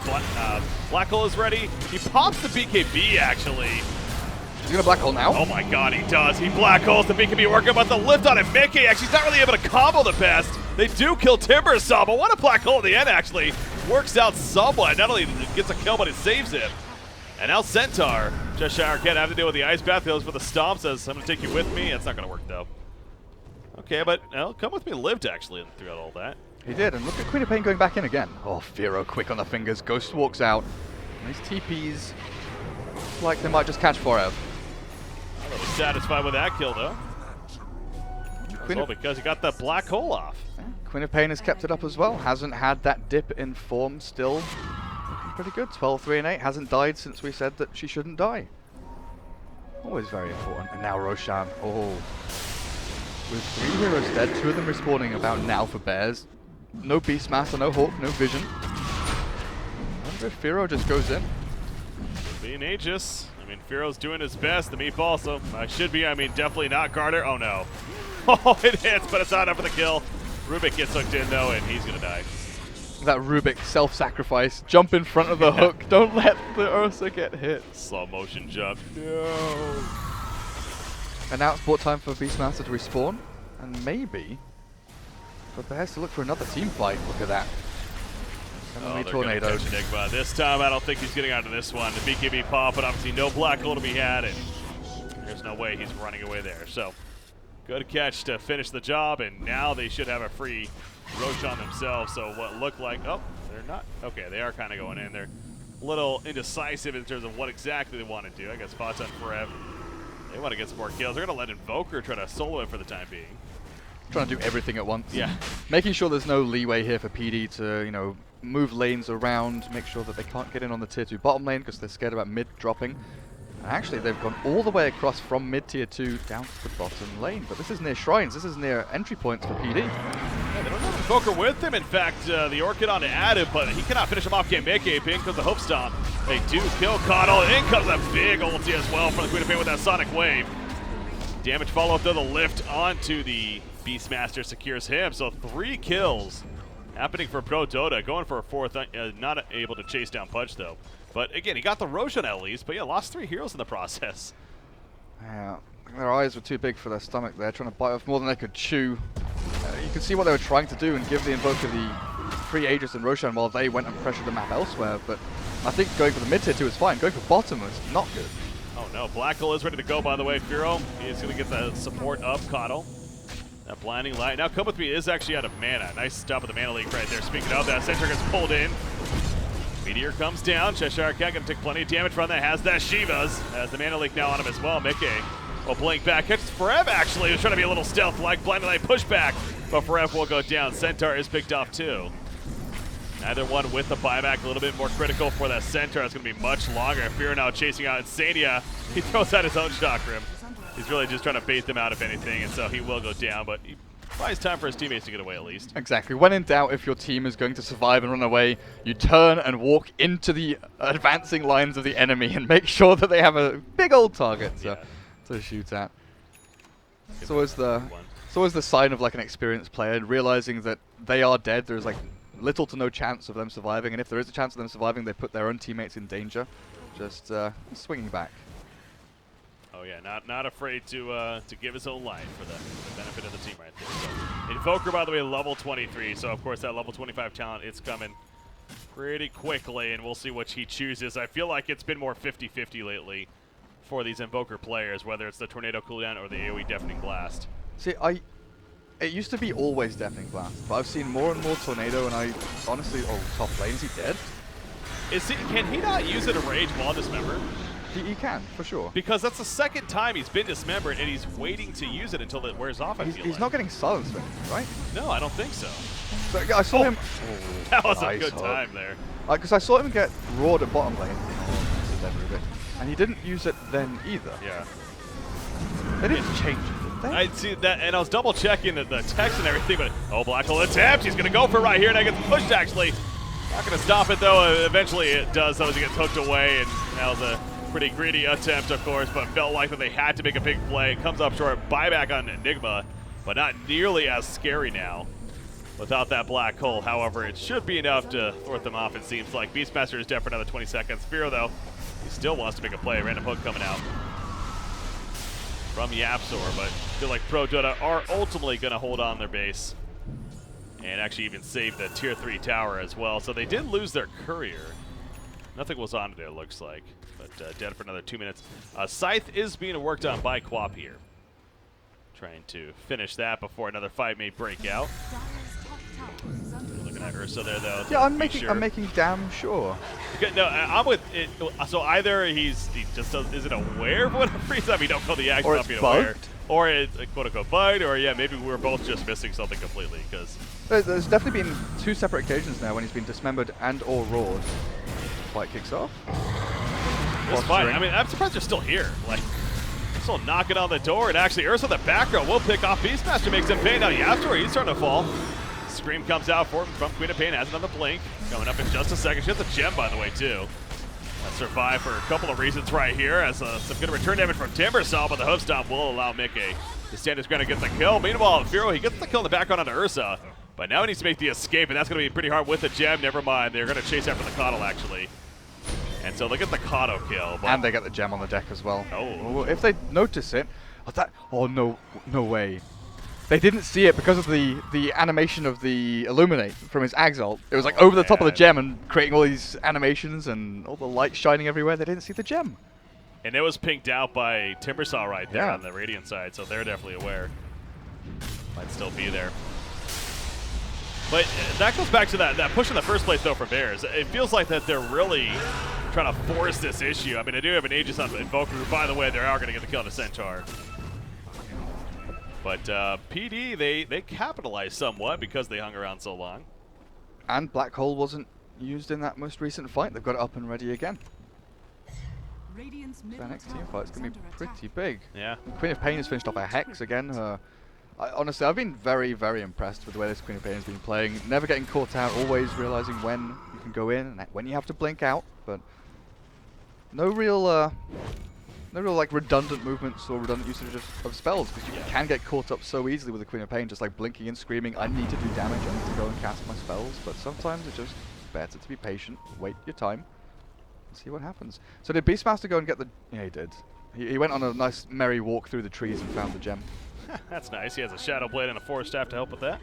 Black Hole is ready. He pops the BKB, actually. Is he going to Black Hole now? Oh my god, he does. He Black Holes the BKB working, but the lift on him. Mickey actually is not really able to combo the best. They do kill Timbersaw, but what a Black Hole at the end, actually. Works out somewhat. Not only gets a kill, but it saves him. And now Centaur, Cheshire Cat have to deal with the Ice Bath, goes for the Stomp, says, I'm going to take you with me. That's not going to work, though. Okay, but Come With Me lived, actually, throughout all that. He did, and look at Queen of Pain going back in again. Oh, Firo quick on the fingers. Ghost walks out. And these TPs, like they might just catch Forev. A little satisfied with that kill, though. Because he got that Black Hole off. Yeah, Queen of Pain has kept it up as well. Hasn't had that dip in form still. Looking pretty good. 12, 3, and 8. Hasn't died since we said that she shouldn't die. Always very important. And now Roshan. Oh. With 3 heroes dead, 2 of them respawning about now for Bears. No Beastmaster, no Hawk, no Vision. I wonder if Firo just goes in. Being Aegis. I mean, Firo's doing his best. The meatball, so definitely not Carter. Oh no. Oh, it hits, but it's not enough for the kill. Rubik gets hooked in though, and he's gonna die. That Rubik self-sacrifice. Jump in front of the hook. Don't let the Ursa get hit. Slow motion jump. No. And now it's bought time for Beastmaster to respawn. And maybe for Bears to look for another team fight. Look at that. Enemy tornado. Enigma. This time I don't think he's getting out of this one. The BKB pop, but obviously no Black Hole to be had, and there's no way he's running away there. So good catch to finish the job, and now they should have a free Roshan themselves. So what looked like, oh, they're not. Okay, they are kind of going in. They're a little indecisive in terms of what exactly they want to do. I guess Spots on forever. They want to get some more kills. They're going to let Invoker try to solo it for the time being. Trying to do everything at once. Yeah. Making sure there's no leeway here for PD to, you know, move lanes around, make sure that they can't get in on the tier 2 bottom lane because they're scared about mid dropping. And actually, they've gone all the way across from mid tier 2 down to the bottom lane. But this is near shrines. This is near entry points for PD. Yeah, they don't have Invoker with him. In fact, the Orchid on to add it, but he cannot finish him off. Can't make it. In comes the Hope Stomp. They do kill Coddle. In comes a big ulti as well from the Queen of Pain with that Sonic Wave. Damage follow-up though, the lift onto the Beastmaster secures him. So 3 kills happening for Prodota. Going for a 4th, not able to chase down Pudge though. But again, he got the Roshan at least, but yeah, lost 3 heroes in the process. Yeah, their eyes were too big for their stomach there, trying to bite off more than they could chew. You can see what they were trying to do and give the Invoker the free Aegis and Roshan while they went and pressured the map elsewhere, but I think going for the mid tier 2 is fine. Going for bottom was not good. Oh no, Black Hole is ready to go, by the way. Firo, he's going to get the support of Coddle. That blinding light. Now Come With Me is actually out of mana. Nice stop with the mana leak right there. Speaking of that, Centaur gets pulled in. Meteor comes down. Cheshire Cat going to take plenty of damage from that. Has that Shivas. Has the mana leak now on him as well. Mickey will blink back. Catches Forev actually. He was trying to be a little stealth-like. Blinding light pushback. But Forev will go down. Centaur is picked off too. Neither one with the buyback. A little bit more critical for that Centaur. It's going to be much longer. Fear now chasing out Insania. He throws out his own Chakram. He's really just trying to bait them out, if anything, and so he will go down, but he buys time for his teammates to get away at least. Exactly. When in doubt, if your team is going to survive and run away, you turn and walk into the advancing lines of the enemy and make sure that they have a big old target to shoot at. It's always the sign of like an experienced player, realizing that they are dead. There's like little to no chance of them surviving, and if there is a chance of them surviving, they put their own teammates in danger. Just swinging back. Oh yeah, not afraid to give his own life for the benefit of the team right there. So, Invoker, by the way, level 23. So of course that level 25 talent, it's coming pretty quickly, and we'll see which he chooses. I feel like it's been more 50-50 lately for these Invoker players, whether it's the Tornado cooldown or the AoE Deafening Blast. See, it used to be always Deafening Blast, but I've seen more and more Tornado, and I honestly, top lane, is he dead? Can he not use it to rage while dismembered? He can, for sure. Because that's the second time he's been dismembered, and he's waiting to use it until it wears off, I feel He's like. not getting silenced, right? No, I don't think so. But I saw him... That was nice a good hook. time there. Because I saw him get roared at bottom lane. And he didn't use it then either. Yeah. They didn't change it, did they? I see that, and I was double checking the text and everything, but Black Hole attempt. He's going to go for it right here, and I get pushed actually. Not going to stop it though. Eventually it does, though, as he gets hooked away, and that was a pretty greedy attempt, of course, but felt like that they had to make a big play. It comes up short. Buyback on Enigma, but not nearly as scary now without that Black Hole. However, it should be enough to thwart them off, it seems like. Beastmaster is dead for another 20 seconds. Firo, though, he still wants to make a play. Random hook coming out from Yapzor, but I feel like Prodota are ultimately going to hold on their base and actually even save the tier 3 tower as well. So they did lose their courier. Nothing was on it, it looks like, but dead for another 2 minutes. Scythe is being worked on by Qualifier, trying to finish that before another fight may break out. Looking at Ursa there, though. Yeah, I'm making damn sure. Okay, no, I'm with it. So either he just isn't aware of whatever reason. I mean, don't call the action Or not it's being aware, bugged. or it's a quote-unquote bugged, or yeah, maybe we're both just missing something completely. Because There's definitely been 2 separate occasions now when he's been dismembered and or roared. Fight kicks off. it's fine. I mean, I'm surprised they're still here. Like, still knocking on the door, and actually Ursa in the back row will pick off Beastmaster, makes him pay. Now Yapzor, he's starting to fall. Scream comes out for him from Queen of Pain, has another blink. Coming up in just a second. She has a gem, by the way, too. That survived for a couple of reasons right here, as some good return damage from Timbersaw, but the hoof stomp will allow Mickey to stand his ground and get the kill. Meanwhile, Firo, he gets the kill in the background onto Ursa, but now he needs to make the escape, and that's going to be pretty hard with the gem. Never mind, they're going to chase after the Coddle, actually. And so they get the Kato kill. And they get the gem on the deck as well. Oh. If they notice it, no way. They didn't see it because of the animation of the Illuminate from his Exalt. It was like over the top of the gem and creating all these animations and all the light shining everywhere. They didn't see the gem. And it was pinked out by Timbersaw right there on the Radiant side, so they're definitely aware. Might still be there. But that goes back to that push in the first place, though, for Bears. It feels like that they're really trying to force this issue. I mean, they do have an Aegis on Invoker, who, by the way, they are going to get the kill on the Centaur. But PD, they capitalized somewhat because they hung around so long. And Black Hole wasn't used in that most recent fight. They've got it up and ready again. The next team fight's going to be pretty big. Yeah. Queen of Pain has finished off a Hex again. Honestly, I've been very, very impressed with the way this Queen of Pain has been playing. Never getting caught out, always realizing when you can go in and when you have to blink out. But no real like redundant movements or redundant usage of spells, because you can get caught up so easily with the Queen of Pain, just like blinking and screaming, I need to do damage, I need to go and cast my spells. But sometimes it's just better to be patient, wait your time, and see what happens. So did Beastmaster go and get the... Yeah, he did. He went on a nice merry walk through the trees and found the gem. That's nice. He has a Shadow Blade and a Force Staff to help with that.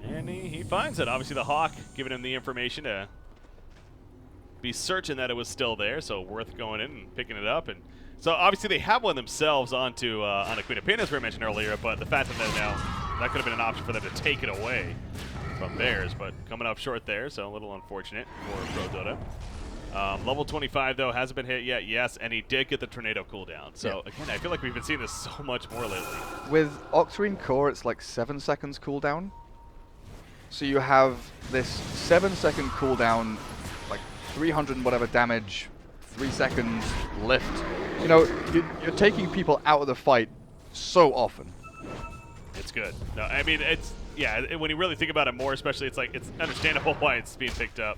And he finds it. Obviously the Hawk giving him the information to be certain that it was still there, so worth going in and picking it up. And so obviously they have one themselves onto on the Queen of Pain, as we mentioned earlier, but the fact that that could have been an option for them to take it away from theirs, but coming up short there, so a little unfortunate for Prodota. Level 25, though, hasn't been hit yet, yes, and he did get the Tornado cooldown. So, again, I feel like we've been seeing this so much more lately. With Octarine Core, it's like 7 seconds cooldown. So you have this 7-second cooldown, like 300 and whatever damage, 3 seconds lift. You know, you're taking people out of the fight so often. It's good. No, I mean, it's, yeah, when you really think about it more, especially, it's like, it's understandable why it's being picked up.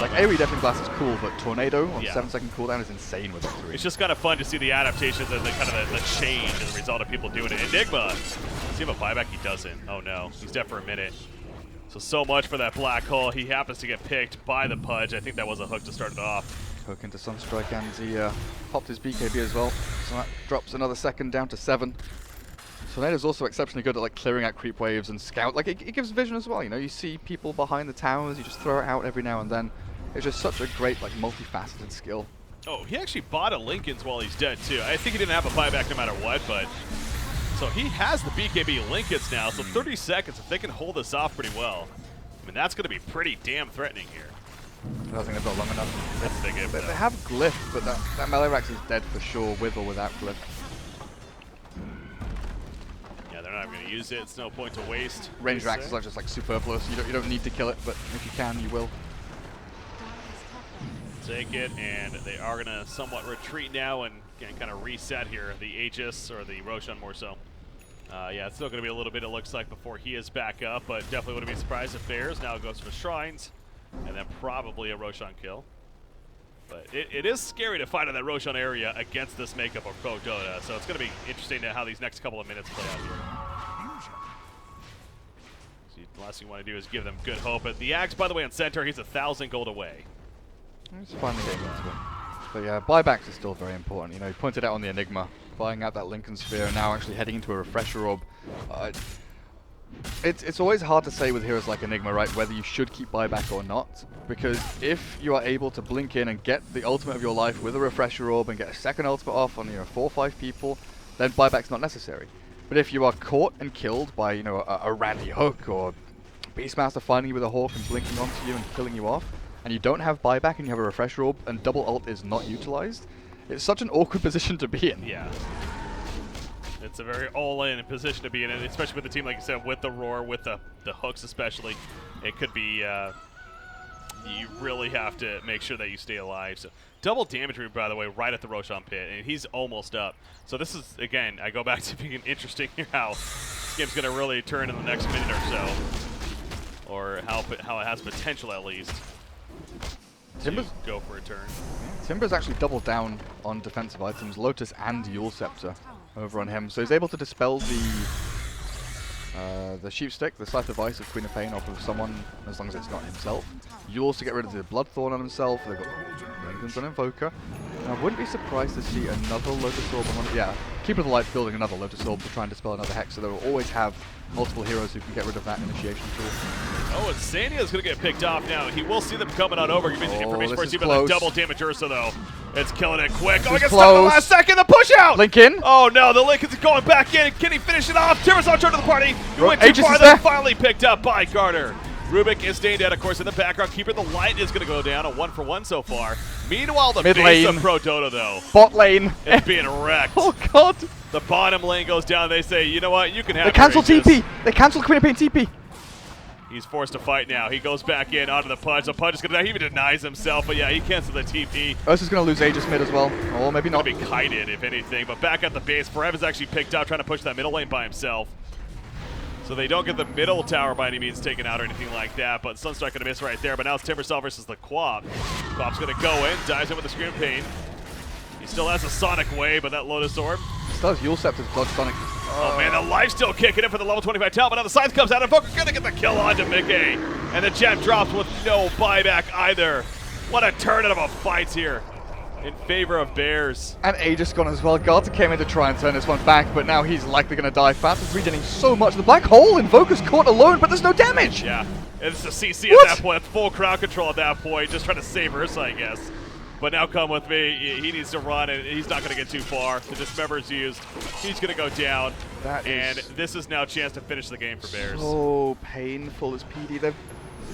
Like AoE Deafening Blast is cool, but Tornado on 7-second cooldown is insane with Octarine. It's just kind of fun to see the adaptations and the kind of the change as a result of people doing it. Enigma, does he have a buyback? He doesn't. Oh no, he's dead for a minute. So much for that Black Hole. He happens to get picked by the Pudge. I think that was a hook to start it off. Hook into Sunstrike, and he popped his BKB as well. So that drops another second down to 7. Tornado's also exceptionally good at like clearing out creep waves and scout. Like it gives vision as well. You know, you see people behind the towers. You just throw it out every now and then. It's just such a great like multifaceted skill. Oh, he actually bought a Lincoln's while he's dead too. I think he didn't have a buyback no matter what, but so he has the BKB Lincoln's now. So 30 seconds, if they can hold this off pretty well, I mean that's going to be pretty damn threatening here. I don't think they've got long enough. That's a big game. They have Glyph, but that melee Rax is dead for sure, with or without Glyph. Yeah, they're not even going to use it. It's no point to waste. Range Rax is like just like superfluous. You don't need to kill it, but if you can, you will. Take it, and they are going to somewhat retreat now and kind of reset here. The Aegis, or the Roshan more so. Yeah, it's still going to be a little bit, it looks like, before he is back up, but definitely wouldn't be surprised if Bears now goes for Shrines, and then probably a Roshan kill. But it is scary to fight in that Roshan area against this makeup of Prodota, so it's going to be interesting to how these next couple of minutes play out here. So the last thing you want to do is give them good hope. But the Axe, by the way, on center, he's 1,000 gold away. It's finally getting into it. But yeah, buybacks are still very important. You know, you pointed out on the Enigma, buying out that Lincoln Sphere, and now actually heading into a Refresher Orb. It's always hard to say with heroes like Enigma, right, whether you should keep buyback or not, because if you are able to blink in and get the ultimate of your life with a Refresher Orb and get a second ultimate off on 4 or 5 people, then buyback's not necessary. But if you are caught and killed by, you know, a Randy Hook or Beastmaster finding you with a Hawk and blinking onto you and killing you off, and you don't have buyback and you have a Refresher Orb and double ult is not utilized, it's such an awkward position to be in. Yeah. It's a very all-in position to be in, especially with the team, like you said, with the Roar, with the hooks especially. It could be, you really have to make sure that you stay alive. So double damage route, by the way, right at the Roshan pit, and he's almost up. So this is, again, I go back to being interesting here how this game's going to really turn in the next minute or so, or how it has potential at least. Timber's go for a turn. Timber's actually doubled down on defensive items, Lotus and Yule Scepter over on him, so he's able to dispel the Sheep Stick, the Scythe of Ice of Queen of Pain off of someone, as long as it's not himself. Yule's to get rid of the Bloodthorn on himself, they've got Lincoln's on Invoker. And I wouldn't be surprised to see another Lotus Orb on one, yeah, Keeper of the Light building another Lotus Orb to try and dispel another Hex, so they will always have multiple heroes who can get rid of that initiation tool. Oh, and Sandia's going to get picked off now. He will see them coming on over. Give me the information for this us, is about the close. double damage Ursa, though. It's killing it quick. This Oh, is he gets stuck in the close. last second. The push out! Lincoln! Oh, no, the Lincoln's going back in. Can he finish it off? Timber's on turn to the party. He went too Aegis far, is then there. finally picked up by Carter. Rubik is staying dead, of course, in the background. Keeper of the Light is going to go down, a 1-for-1 so far. Meanwhile, the Mid base lane. of Prodota, though, Bot lane! is being wrecked. Oh god! The bottom lane goes down. They say, you know what, you can have They cancelled Aegis. TP! They cancelled Queen of Pain TP! He's forced to fight now. He goes back in onto the Pudge. The Pudge is going to die. He even denies himself, but yeah, he cancels the TP. Ursa's going to lose Aegis mid as well. Or maybe not. Going to be kited, if anything. But back at the base, Forev is actually picked out, trying to push that middle lane by himself. So they don't get the middle tower by any means taken out or anything like that, but Sunstrike going to miss right there. But now it's Timbersaw versus the Quap. Quap's going to go in, dives in with the Scream of Pain. He still has a Sonic Wave, but that Lotus Orb. Still has Yule Scepter to dodge Sonic. Oh man, the life's still kicking in for the level 25 talent, but now the Scythe comes out, and Invoker gonna get the kill onto Mickey. And the gem drops with no buyback either. What a turn of a fight here in favor of Bears. And Aegis gone as well. Garter came in to try and turn this one back, but now he's likely going to die fast. He's regening so much. The Black Hole, Invoker's caught alone, but there's no damage! Yeah, it's a CC What? at that point, full crowd control at that point, just trying to save Ursa, I guess. But now come with me, he needs to run, and he's not going to get too far. The Dismember is used, he's going to go down, and this is now a chance to finish the game for Bears. So painful as PD.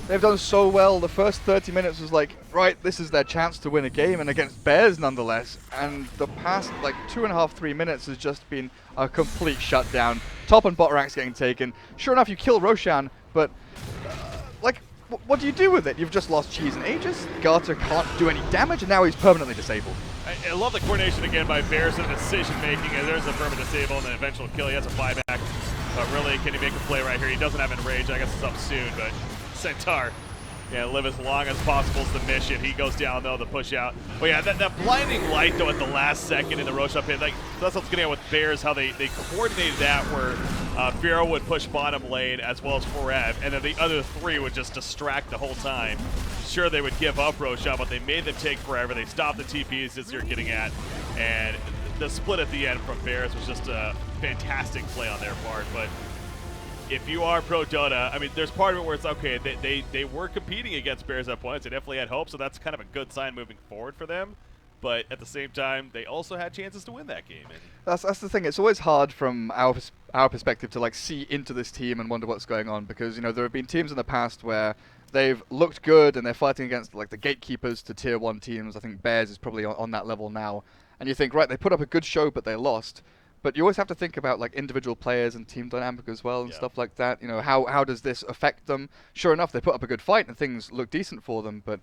They've done so well. The first 30 minutes was like, right, this is their chance to win a game, and against Bears nonetheless. And the past like 2.5, 3 minutes has just been a complete shutdown. Top and bot ranks getting taken. Sure enough, you kill Roshan, but like, what do you do with it? You've just lost Cheese and Aegis. Garter can't do any damage, and now he's permanently disabled. I love the coordination again by Bears and decision making. And there's a permanent disable and then eventual kill. He has a buyback, but really, can he make a play right here? He doesn't have Enrage. I guess it's up soon, but Centaur, yeah, live as long as possible is the mission. He goes down though, the push out. But yeah, that blinding light though at the last second in the Roshan pit, like that's what's getting at with Bears, how they coordinated that where Firo would push bottom lane as well as Forev, and then the other three would just distract the whole time. Sure, they would give up Roshan, but they made them take forever. They stopped the TPs as you're getting at, and the split at the end from Bears was just a fantastic play on their part. But if you are Prodota, I mean, there's part of it where it's okay, they were competing against Bears at points. They definitely had hope, so that's kind of a good sign moving forward for them. But at the same time, they also had chances to win that game. And That's the thing. It's always hard from our perspective to like see into this team and wonder what's going on, because you know there have been teams in the past where they've looked good and they're fighting against like the gatekeepers to tier 1 teams. I think Bears is probably on that level now. And you think, right, they put up a good show, but they lost. But you always have to think about like individual players and team dynamic as well and stuff like that. You know, how does this affect them? Sure enough, they put up a good fight and things look decent for them, but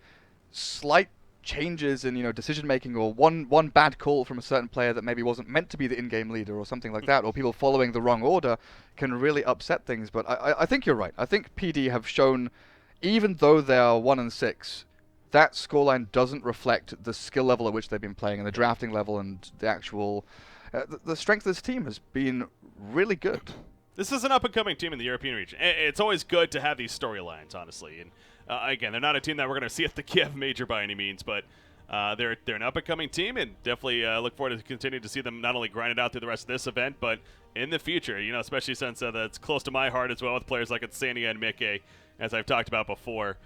slight changes in, you know, decision making, or one bad call from a certain player that maybe wasn't meant to be the in-game leader or something like that, or people following the wrong order, can really upset things. But I think you're right. I think PD have shown, even though they are 1-6, that scoreline doesn't reflect the skill level at which they've been playing and the drafting level and the actual the strength of this team has been really good. This is an up-and-coming team in the European region. It's always good to have these storylines, honestly. And again, they're not a team that we're going to see at the Kiev Major by any means, but they're an up-and-coming team, and definitely look forward to continuing to see them not only grind it out through the rest of this event, but in the future. You know, especially since that's close to my heart as well with players like Insania and Mickey, as I've talked about before.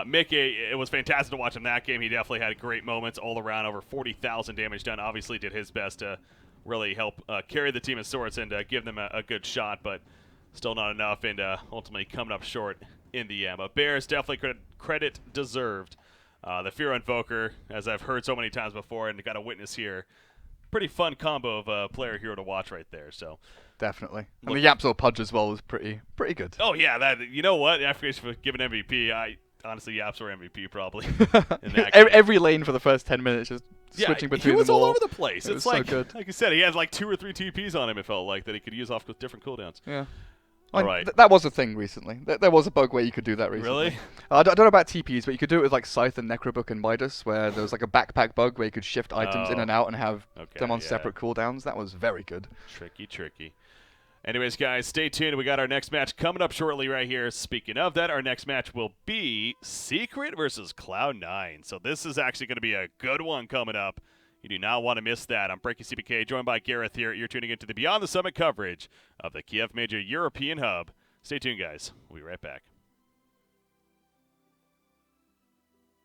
Mickey, it was fantastic to watch him that game. He definitely had great moments all around, over 40,000 damage done. Obviously did his best to really help carry the team of sorts and give them a good shot, but still not enough, and ultimately coming up short in the end. But Bears definitely credit deserved. The Fear Invoker, as I've heard so many times before and got a witness here, pretty fun combo of player hero to watch right there. So definitely. And the Yapzor Pudge as well was pretty good. Oh yeah, that, you know what? After he's given MVP, honestly, Yapzor MVP probably. In that every lane for the first 10 minutes, just switching between them all. He was all over the place. It's like, so good. Like you said, he had like 2 or 3 TPs on him, it felt like, that he could use off with different cooldowns. Yeah. All right. That was a thing recently. There was a bug where you could do that recently. Really? I don't know about TPs, but you could do it with like Scythe and Necrobook and Midas, where there was like a backpack bug where you could shift items in and out and have them on separate cooldowns. That was very good. Tricky. Anyways, guys, stay tuned. We got our next match coming up shortly right here. Speaking of that, our next match will be Secret versus Cloud9. So this is actually going to be a good one coming up. You do not want to miss that. I'm Breaking CBK, joined by Gareth here. You're tuning into the Beyond the Summit coverage of the Kiev Major European Hub. Stay tuned, guys. We'll be right back.